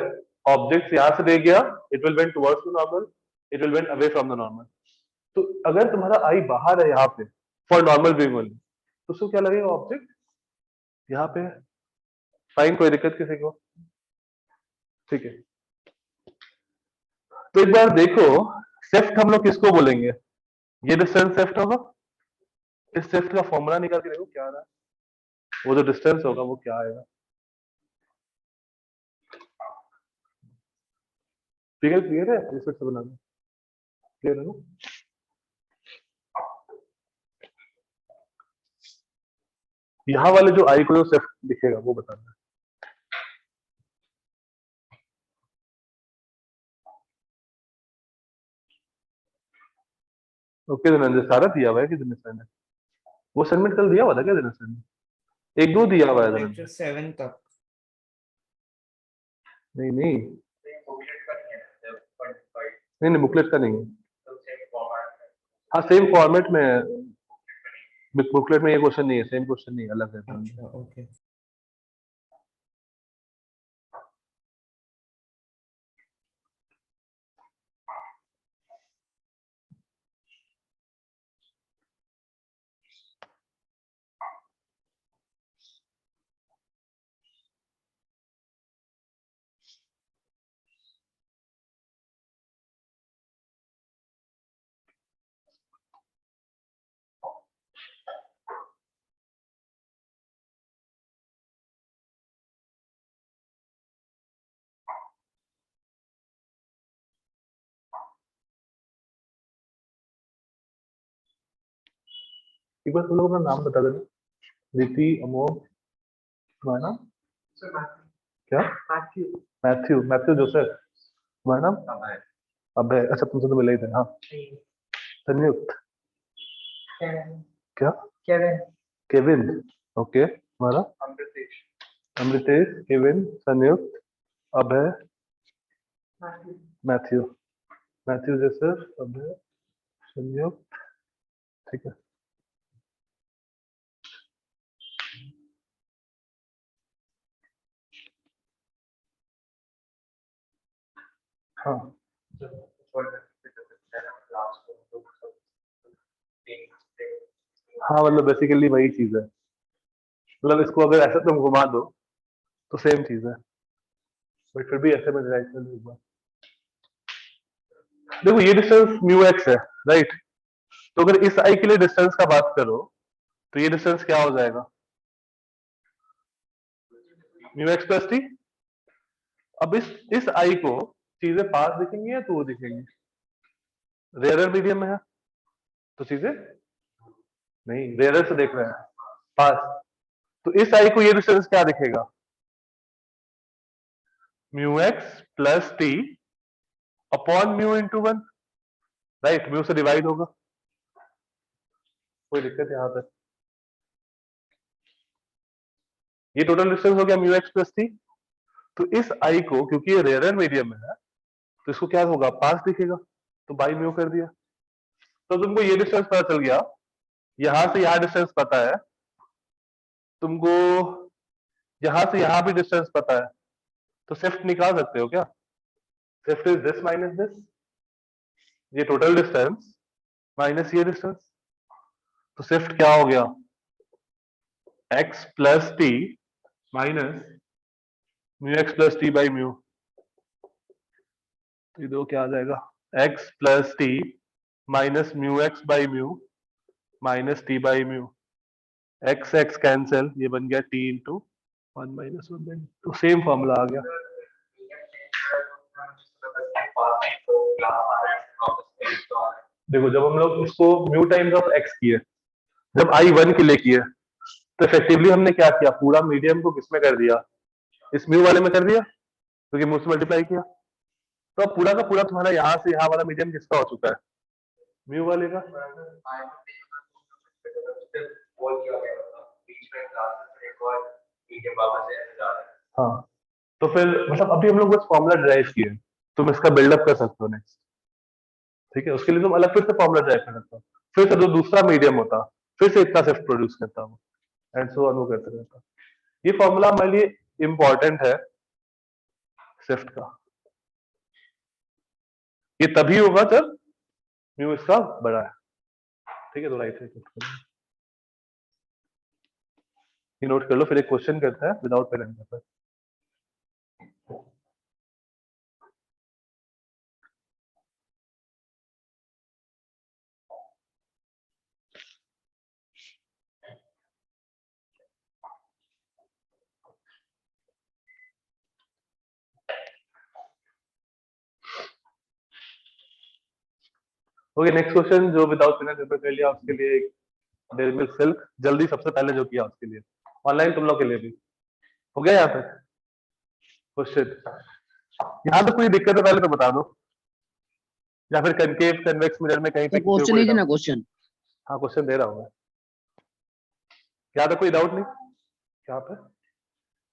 ऑब्जेक्ट यहां से रह गया, it will bend towards the normal, it will bend away from the normal. तो अगर तुम्हारा आई बाहर है यहाँ पे फॉर नॉर्मल बीइंग ओनली, तो उसको क्या लगेगा, ऑब्जेक्ट यहाँ पे है। फाइन, कोई दिक्कत किसी को? ठीक है। तो एक बार देखो, सेफ्ट हम लोग किसको बोलेंगे, ये डिस्टेंस सेफ्ट होगा। इस सेफ्ट का फॉर्मूला निकाल के देखो क्या आ रहा है, वो जो डिस्टेंस होगा वो क्या आएगा। क्लियर है, इस फिर से बनाना क्लियर है ना। यहाँ वाले जो आई को जो सेफ्ट दिखेगा वो बताना है। ओके धनंजय, सारा दिया हुआ है कि दिनेश सर ने? वो सबमिट कल दिया हुआ था क्या दिनेश सर ने? एक दो दिया हुआ है धनंजय। लेक्चर 7 तक। नहीं नहीं नहीं नहीं, बुकलेट का नहीं है। हाँ सेम फॉर्मेट में है, बुकलेट में ये क्वेश्चन नहीं है, सेम क्वेश्चन नहीं है, अलग है। अच्छा ओके। एक बार तुम लोग अपना नाम बता देना। दीप्ति, अमोघ, तुम्हारा नाम क्या? Matthew, Matthew Joseph. तुम्हारा नाम? अभय। अच्छा तुमसे तो मिला ही था। हाँ, संयुक्त। क्या? केविन। ओके, तुम्हारा? अमृतेश, केविन, संयुक्त, अभय, मैथ्यू। मैथ्यू जोसेफ, अभय, संयुक्त, ठीक है। हाँ हाँ, मतलब बेसिकली वही चीज है, मतलब इसको अगर ऐसे तुम घुमा दो तो सेम चीज है, बट फिर भी ऐसे में डिराइव कर दो एक बार। देखो ये डिस्टेंस म्यू एक्स है, राइट। तो अगर इस आई के लिए डिस्टेंस का बात करो तो ये डिस्टेंस क्या हो जाएगा, म्यू एक्स प्लस टी। अब इस आई को चीजें पास दिखेंगी या दूर दिखेंगी? रेयर मीडियम में है तो चीजें नहीं, रेयर से देख रहे हैं, पास। तो इस आई को ये डिस्टेंस क्या दिखेगा, mu X plus T upon mu into 1, right. Mu से डिवाइड होगा, कोई दिक्कत यहां तक? ये टोटल डिस्टेंस हो गया म्यू एक्स प्लस टी। तो इस आई को क्योंकि ये रेयर मीडियम में है तो इसको क्या होगा, पास दिखेगा, तो बाई म्यू कर दिया। तो तुमको ये डिस्टेंस पता चल गया, यहां से यहां डिस्टेंस पता है, तुमको यहां से यहां भी डिस्टेंस पता है, तो शिफ्ट निकाल सकते हो क्या? Shift is this minus this, ये टोटल डिस्टेंस माइनस ये डिस्टेंस, तो शिफ्ट क्या हो गया? x plus T minus mu X plus T by mu. तो ये दो क्या आ जाएगा? x plus T minus mu x by mu minus T by mu. X x cancel, ये बन गया T into one minus one by, तो same formula आ गया। देखो जब हम लोग इसको म्यू टाइम्स ऑफ एक्स किए, जब आई 1 के लिए किए, तो इफेक्टिवली हमने क्या किया? पूरा मीडियम को किसमें कर दिया? इस म्यू वाले में कर दिया, क्योंकि म्यू से मल्टीप्लाई किया। तो अब पूरा का पूरा तुम्हारा यहाँ से यहाँ वाला मीडियम किसका हो चुका है? म्यू वाले का। हाँ, तो फिर मतलब अभी हम लोग बस फॉर्मूला ड्राइव किए, तुम इसका बिल्डअप कर सकते हो नेक्स्ट। ठीक है, उसके लिए तुम अलग फिर से फॉर्मूला ड्राइव कर सकते हो, फिर से जो दूसरा मीडियम होता फिर से इतना शिफ्ट प्रोड्यूस करता हूँ, एंड सो ऑन वो करते रहता। ये फॉर्मूला हमारे लिए इंपॉर्टेंट है शिफ्ट का। ये तभी होगा जब म्यू इसका बड़ा है। ठीक है, तो राइट साइड ये नोट कर लो, फिर एक क्वेश्चन करते हैं without pen and paper. Okay, next question जो विदाउट पेन एंड पेपर कर लिया उसके लिए एक डेयरी मिल्क सिल्क जल्दी सबसे पहले जो किया उसके लिए, ऑनलाइन तुम लोग के लिए भी हो गया। यहाँ तक क्वेश्चन, यहाँ पे कोई दिक्कत है पहले तो बता दो, या फिर कनकेव कन्वेक्स मिरर में कहीं पे तो किसी को क्वेश्चन कोई लीजिए ना, डाउट? क्वेश्चन। हाँ, क्वेश्चन दे रहा हूँ मैं। यहाँ तक कोई डाउट नहीं? यहाँ पे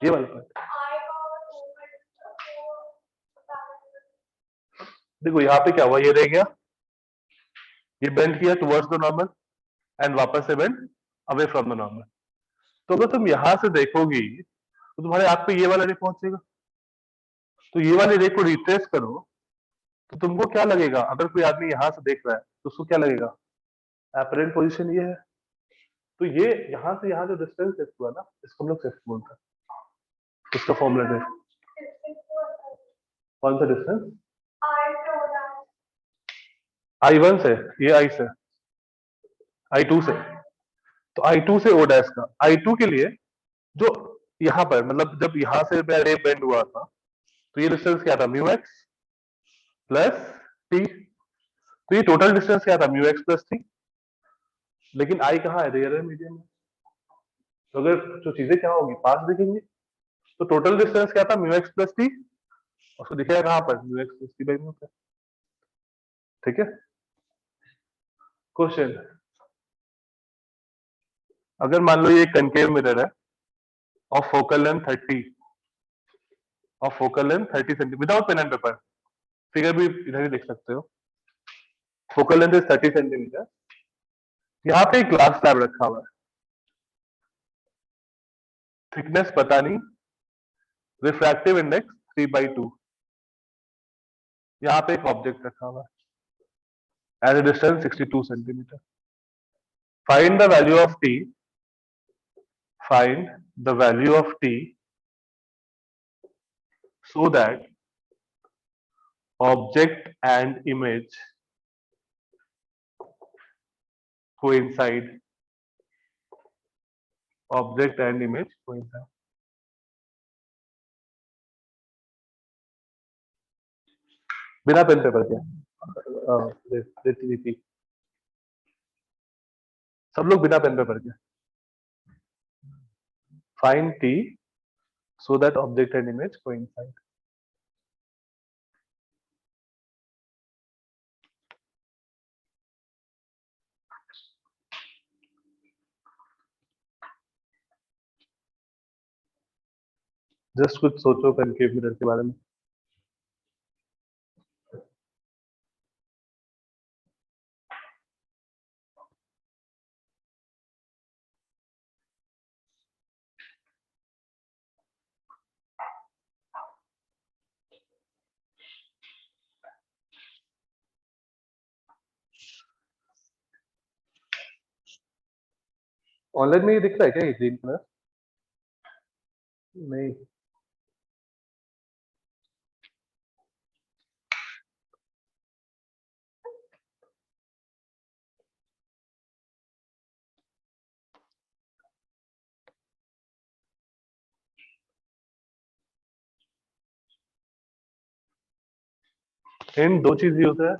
ये वाला पार्ट देखो, यहाँ पे क्या हुआ, ये रह गया, ये बेंड किया टुवर्ड्स द नॉर्मल एंड वापस से bend away from the normal. तो अगर तुम यहां से देखोगी तो तुम्हारे आंख पे ये वाला रे पहुंचेगा, तो ये वाली रे को रिट्रेस करो तो तुमको क्या लगेगा? अगर कोई आदमी यहां से देख रहा है तो उसको क्या लगेगा? एपरेंट पोजीशन ये है, तो ये यहां से यहां जो डिस्टेंस शिफ्ट हुआ ना, इसको हम लोग शिफ्ट बोलते हैं। इसका फॉर्मूला है कौन सा डिस्टेंस? I1 से, ये I से, I2 से, तो I2 से O डैश का, I2 के लिए जो यहाँ पर मतलब जब यहां से रे बेंड हुआ था तो ये डिस्टेंस क्या था? Mu X plus T. तो ये टोटल डिस्टेंस क्या था? Mu X plus T. लेकिन आई कहाँ है? रियल है, मीडियम में। तो अगर जो चीजें क्या होगी पास दिखेंगी, तो टोटल डिस्टेंस क्या था? म्यू एक्स प्लस टी, उसको दिखेगा कहाँ पर? Mu X plus T by mu पे। ठीक है, क्वेश्चन, अगर मान लो ये कनकेव मिरर है of focal length 30, of focal length 30 centimetre, without pen and paper, figure भी इधर ही देख सकते हो। Focal length is 30 centimetre. यहाँ पे एक ग्लास स्लैब रखा हुआ है, थिकनेस पता नहीं, रिफ्रैक्टिव इंडेक्स 3/2। यहाँ पे एक ऑब्जेक्ट रखा हुआ है at a distance 62 centimetre. Find the value of T, find the value of T so that object and image coincide, object and image coincide। बिना पेन पेपर के रीति, सब लोग बिना पेन पेपर के। Find T so that object and image coincide। Just कुछ सोचो concave mirror के बारे में। ऑनलाइन में ये दिख रहा है क्या ये ग्रीन कलर? नहीं, इन दो चीज यूज है,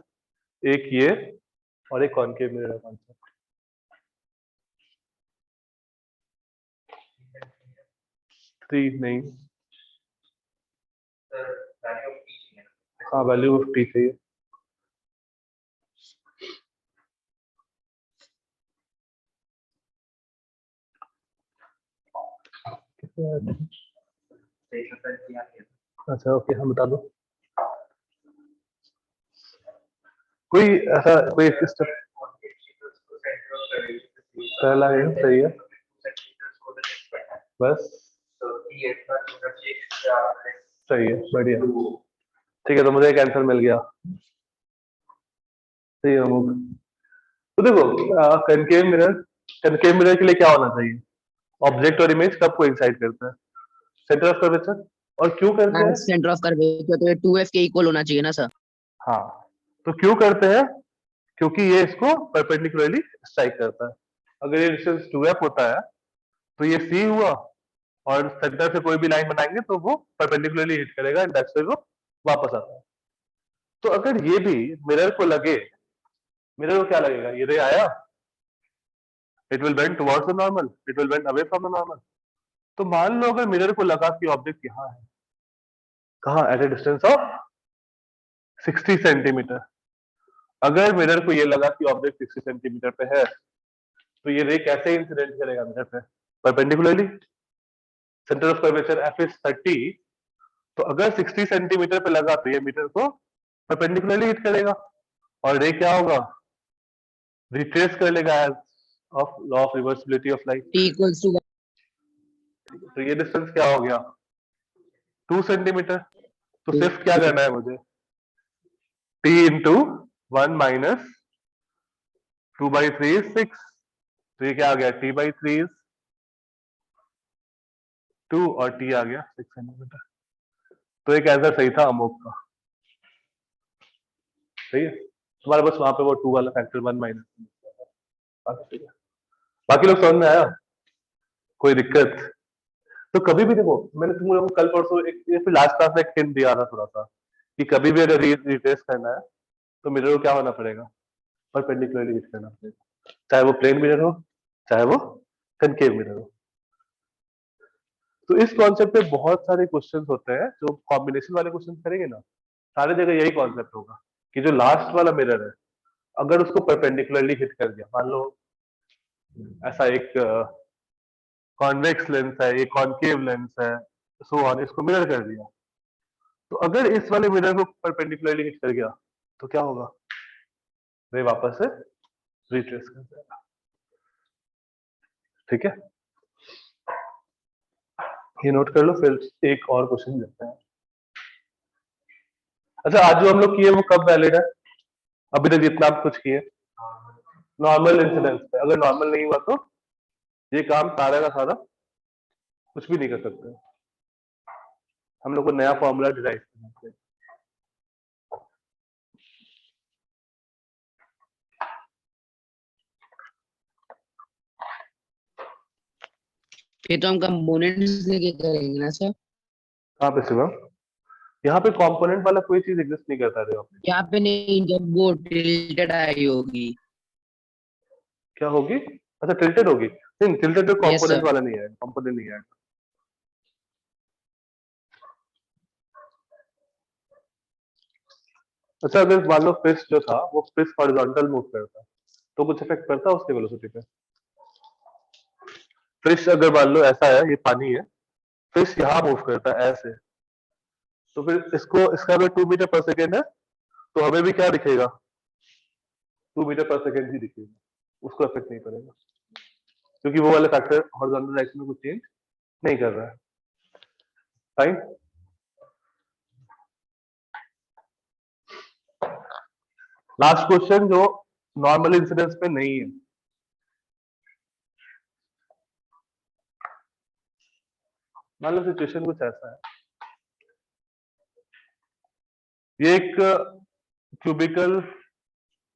एक ये और एक कॉनकेव मिरर कॉन्सेप्ट। थ्री नहीं, हाँ वैल्यू ऑफ टी चाहिए। अच्छा ओके, हम बता दो कोई ऐसा कोई स्टेप। पहला है, सही है, बस सही है, बढ़िया। ठीक है, तो मुझे एक आंसर मिल गया। सही है अमुक। तो देखो कनकेव मिरर के लिए क्या होना चाहिए? ऑब्जेक्ट और इमेज कब कोइंसाइड करते हैं? Centre of curvature. और क्यों करते हैं? सेंटर ऑफ कर्वेचर तो 2f के इक्वल होना चाहिए ना सर। हाँ, तो क्यों करते हैं? क्योंकि ये इसको परपेंडिकुलरली स्ट्राइक करता है। अगर ये डिस्टेंस 2f होता है तो ये c हुआ, और सेंटर से कोई भी लाइन बनाएंगे तो वो परपेंडिकुलरली हिट करेगा एंड दैट्स व्हाई वो वापस आता है। तो अगर ये भी मिरर को लगे, मिरर को क्या लगेगा? ये रे आया, it will bend towards the normal, it will bend away from the normal. तो मान लो अगर मिरर को लगा कि ऑब्जेक्ट यहाँ है, कहाँ? At a distance of 60 centimetre. अगर मिरर को ये लगा कि ऑब्जेक्ट 60 सेंटीमीटर पे है, तो ये रे कैसे इंसिडेंट करेगा मिरर पे? Perpendicularly. Centre of curvature F is 30, तो अगर 60 सेंटीमीटर पे लगा तो ये मीटर को परपेंडिकुलरली हिट करेगा, और रे क्या होगा? रिट्रेस कर लेगा as of law of reversibility of light. t equals to तो ये डिस्टेंस क्या हो गया? 2 सेंटीमीटर। तो सिर्फ क्या करना है मुझे? t into 1 minus 2/3 is 6। तो ये क्या आ गया? t/3 is 2 और t आ गया 6 सेंटीमीटर। तो एक आंसर सही था अमोक का। सही है, तुम्हारे पास वहां पे वो 2 वाला फैक्टर 1 माइनस। बाकी लोग समझ में आया? कोई दिक्कत? तो कभी भी देखो, मैंने तुम लोगों को कल परसों एक फिर लास्ट क्लास में एक हिंट दिया था थोड़ा सा, कि कभी भी अगर रिट्रेस करना है तो मिरर को क्या होना पड़ेगा? परपेंडिकुलरली हिट करना पड़ेगा, चाहे वो प्लेन मिरर हो चाहे वो कनकेव मिरर हो। तो इस कॉन्सेप्ट पे बहुत सारे क्वेश्चंस होते हैं, जो कॉम्बिनेशन वाले क्वेश्चन करेंगे ना, सारे जगह यही कॉन्सेप्ट होगा कि जो लास्ट वाला मिरर है, अगर उसको परपेंडिकुलरली हिट कर दिया, मान लो ऐसा एक कॉन्वेक्स लेंस है, ये कॉनकेव लेंस है, सो ऑन, इसको मिरर कर दिया, तो अगर इस वाले मिरर को परपेंडिकुलरली हिट कर गया तो क्या होगा? रे वापस से रिट्रेस कर जाएगा। ठीक है, ये नोट कर लो, फिर एक और क्वेश्चन देखते हैं। अच्छा, आज जो हम लोग किए वो कब वैलिड है? अभी तक जितना आप कुछ किए नॉर्मल इंसिडेंस पे। अगर नॉर्मल नहीं हुआ तो ये काम सारा का सारा कुछ भी नहीं कर सकते, हम लोग को नया फॉर्मूला डिराइव करना चाहिए। ये तो हम कंपोनेंट्स लेके करेंगे ना सर। कहाँ पे शिवम? यहाँ पे कंपोनेंट वाला कोई चीज एग्जिस्ट नहीं करता है। यहाँ पे नहीं, जब वो टिल्टेड आई होगी। क्या होगी? अच्छा, टिल्टेड होगी। नहीं, टिल्टेड तो Yes, कंपोनेंट sir. वाला नहीं है, कंपोनेंट नहीं है। अच्छा, अगर मान लो फिश जो था वो फिश हॉरिजॉन्टल मूव करता तो कुछ इफेक्ट पड़ता उसके वेलोसिटी पे? फिश अगर मान लो ऐसा है, ये पानी है, फिश यहाँ मूव करता है ऐसे, तो फिर इसको, इसका अगर 2 मीटर पर सेकेंड है तो हमें भी क्या दिखेगा? 2 मीटर पर सेकेंड ही दिखेगा, उसको इफेक्ट नहीं करेगा, क्योंकि वो वाला फैक्टर हॉरिजॉन्टल डायरेक्शन में कुछ चेंज नहीं कर रहा है। फाइन। लास्ट क्वेश्चन जो नॉर्मल इंसिडेंस पे नहीं है, मान लो सिचुएशन कुछ ऐसा है, ये एक क्यूबिकल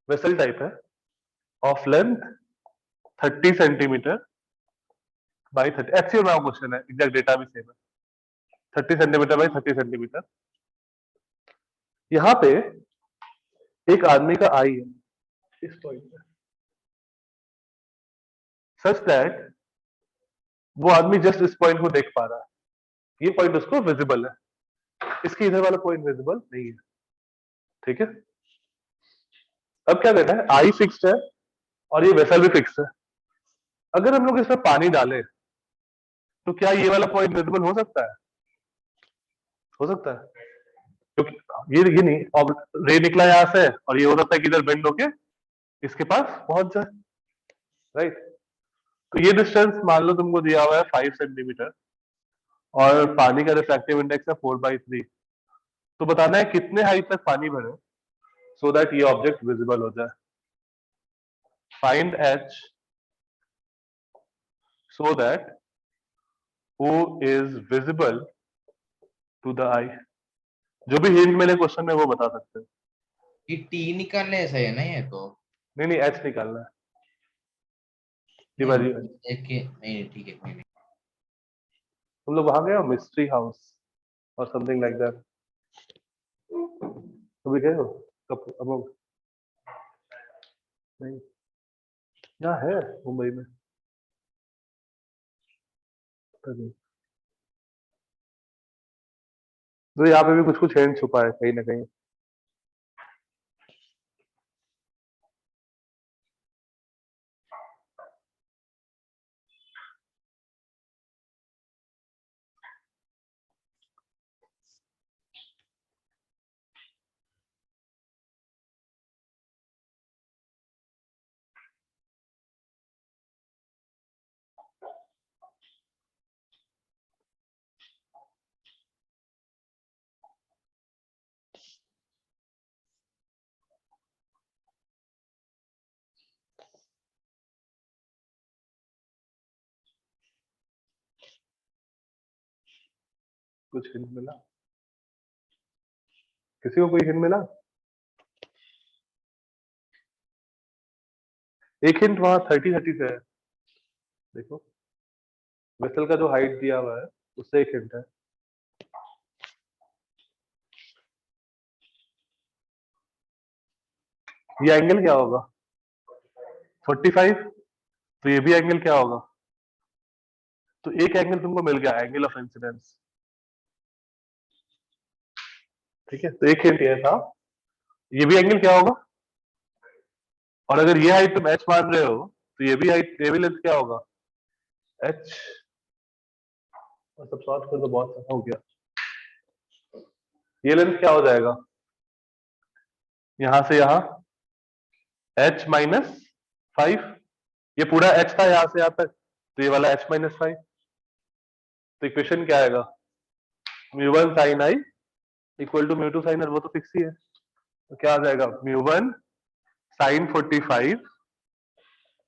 वेसल टाइप है of length 30 centimetre by 30, actual में क्वेश्चन है, एग्जैक्ट डेटा भी सेम है, 30 सेंटीमीटर बाई 30 सेंटीमीटर। यहाँ पे एक आदमी का आई है इस पॉइंट पे, सच दैट वो आदमी जस्ट इस पॉइंट को देख पा रहा है, ये पॉइंट उसको विजिबल है, इसके इधर वाला पॉइंट विजिबल नहीं है, ठीक है। अब क्या करना है, आई फिक्स्ड है और ये वेसल भी फिक्स्ड है। अगर हम लोग इसमें पानी डालें तो क्या ये वाला पॉइंट विजिबल हो सकता है? हो सकता है, क्योंकि ये नहीं, अब रे निकला यहां से और ये हो सकता है कि इधर बेंड होके इसके पास पहुंच जाए, राइट। तो ये डिस्टेंस मान लो तुमको दिया हुआ है 5 सेंटीमीटर और पानी का रिफ्रैक्टिव इंडेक्स है 4/3, तो बताना है कितने हाइट तक पानी भरे सो दैट ये ऑब्जेक्ट विजिबल हो जाए। Find H so that O is visible to the eye। जो भी हिंट मिले क्वेश्चन में वो बता सकते हैं। ये टी निकालने ऐसा है ना, ये तो नहीं नहीं, एच निकालना है। ये बारी एक नहीं, ठीक है, कोई नहीं। तुम लोग वहां गए हो मिस्ट्री हाउस और समथिंग लाइक दैट, कभी गए हो? कब? अब नहीं, यहाँ है मुंबई में, पता नहीं। तो यहाँ पे भी कुछ कुछ हिंट छुपा है कहीं ना कहीं। कुछ हिंट मिला? किसी को कोई हिंट मिला? एक हिंट वहां 30 से है, देखो वेसल का जो हाइट दिया हुआ है उससे एक हिंट है। ये एंगल क्या होगा? 45। तो ये भी एंगल क्या होगा? तो एक एंगल तुमको मिल गया, एंगल ऑफ इंसिडेंस, ठीक है। तो एक हिंट ये था, ये भी एंगल क्या होगा? और अगर ये हाइट तुम h मान रहे हो तो ये भी हाइट, ये भी लेंथ क्या होगा? h। और सब सॉल्व कर दो, बहुत अच्छा हो गया। ये लेंथ क्या हो जाएगा? यहां से यहां h माइनस 5, ये पूरा h था यहां से यहां तक, तो ये वाला h माइनस 5। तो इक्वेशन क्या आएगा? μ1 sin i equal to μ2 sin r, वो तो फिक्स ही है। तो क्या आ जाएगा? μ1 sin 45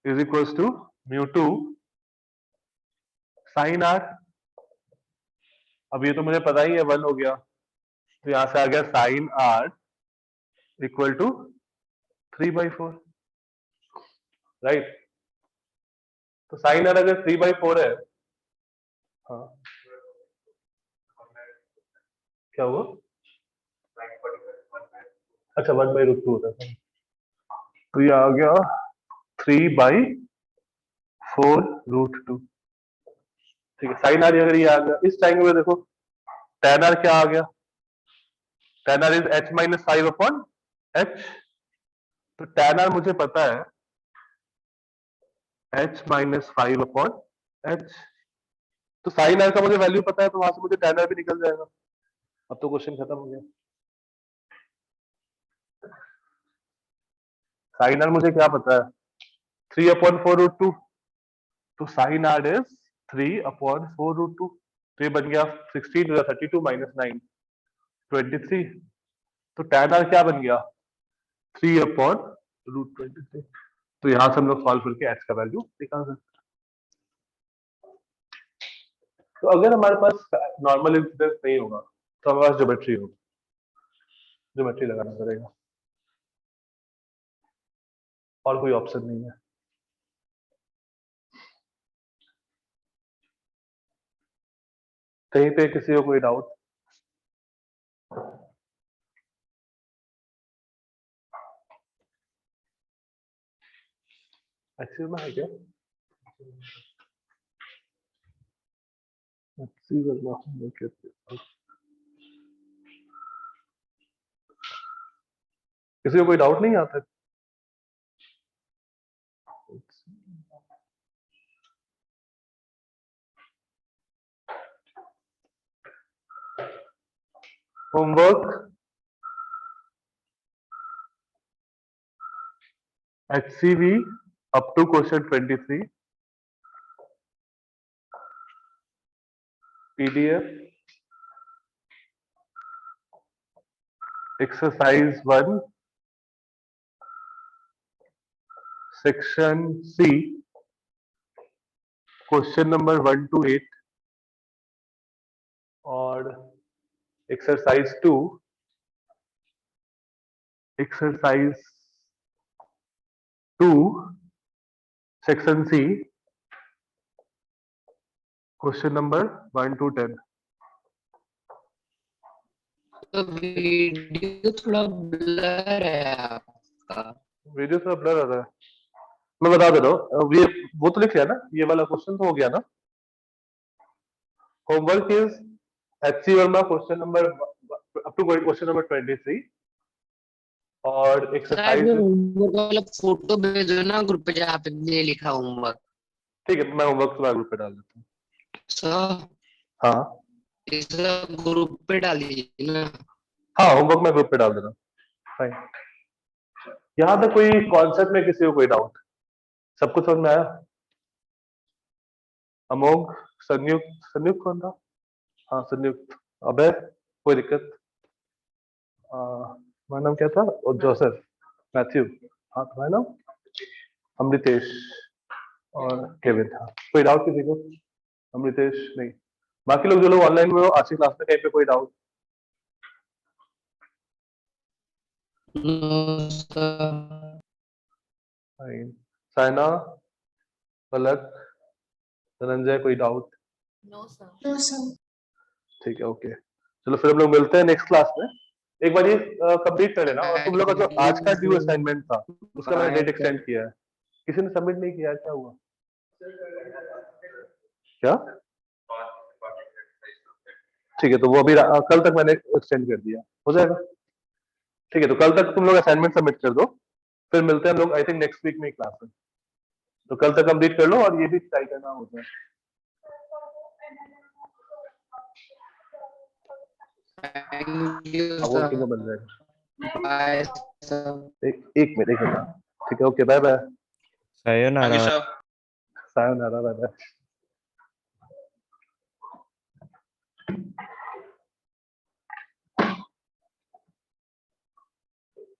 is equal to μ2 sin r। अब ये तो मुझे पता ही है, 1 हो गया, तो यहां से आ गया sin r equal to 3/4, right. तो sin r अगर 3/4 है, हाँ क्या हुआ? अच्छा 1/√2 होता है, तो ये आ गया 3/4√2, ठीक है। sin r अगर ये आ गया, इस ट्रायंगल में देखो tan r क्या आ गया? tan r is h minus 5/h। तो tan r मुझे पता है h माइनस 5/h। तो sin r का मुझे वैल्यू पता है, तो वहां से मुझे tan r भी निकल जाएगा। अब तो क्वेश्चन खत्म हो गया। sin r मुझे क्या पता है? 3/4√2, तो sin r इज 3/4√2। तो ये बन गया 16, 32 माइनस 9 23। तो tan r क्या बन गया? 3/√23। तो यहां से हम लोग सॉल्व करके h का वैल्यू निकाल सकते हैं। तो अगर हमारे पास नॉर्मल इंसिडेंस नहीं होगा तो हमारे पास ज्योमेट्री होगी, ज्योमेट्री लगाना पड़ेगा, और कोई ऑप्शन नहीं है। कहीं पे किसी को कोई डाउट? एक्चुअली में है क्या? किसी को कोई डाउट नहीं आता? Homework HCV up to question 23, PDF exercise 1 section C question number 1 to 8 और exercise 2 section C question number 1 to 10। तो वीडियो थोड़ा ब्लर है आपका। वीडियो थोड़ा ब्लर आ रहा है, मैं बता दे रहा हूँ। ये वो तो लिख लिया ना, ये वाला क्वेश्चन तो हो गया ना। Homework is HC Verma question number up to question number 23 और साइड एक्सरसाइज। में होमवर्क वाला फोटो भेजो ना ग्रुप पे जहाँ पे ये लिखा होमवर्क। ठीक है, मैं होमवर्क तुम्हारे ग्रुप पे डाल देता हूँ। सर हाँ इस ग्रुप पे डालिए ना। हाँ, होमवर्क मैं ग्रुप पे डाल दे रहा हूँ। फाइन। यहाँ तक कोई कॉन्सेप्ट में किसी को कोई डाउट? सब कुछ समझ में आया? अमोघ, संयुक्त, संयुक्त कौन था? हाँ संयुक्त। अबे कोई दिक्कत? तुम्हारा नाम क्या था? और जोसेफ, मैथ्यू। हाँ तुम्हारा नाम? अमृतेश और केविन था। कोई डाउट किसी को? अमृतेश नहीं। बाकी लोग जो लोग ऑनलाइन में हो, आज की क्लास में कहीं पे कोई doubt? No sir. Saina, Palak, Dhananjay, कोई डाउट? No sir. ठीक है, ओके। चलो फिर हम लोग मिलते हैं नेक्स्ट क्लास में। एक बार ये कंप्लीट कर लेना, और तुम लोग का जो आज का ड्यू असाइनमेंट था उसका मैंने डेट एक्सटेंड किया है। किसी ने सबमिट नहीं किया है, क्या हुआ? क्या? ठीक है, तो वो अभी कल तक मैंने एक्सटेंड कर दिया, हो जाएगा। ठीक है, तो कल तक तुम लोग असाइनमेंट सबमिट कर दो, फिर मिलते हैं हम लोग आई थिंक नेक्स्ट वीक में क्लास में। तो कल तक कंप्लीट कर लो, और ये भी ट्राई करना होता है। थैंक यू वो सर। किनको बन जाएगा। Bye sir. एक मिनट। ठीक है, okay, bye bye. sayonara। Sayonara, bye bye.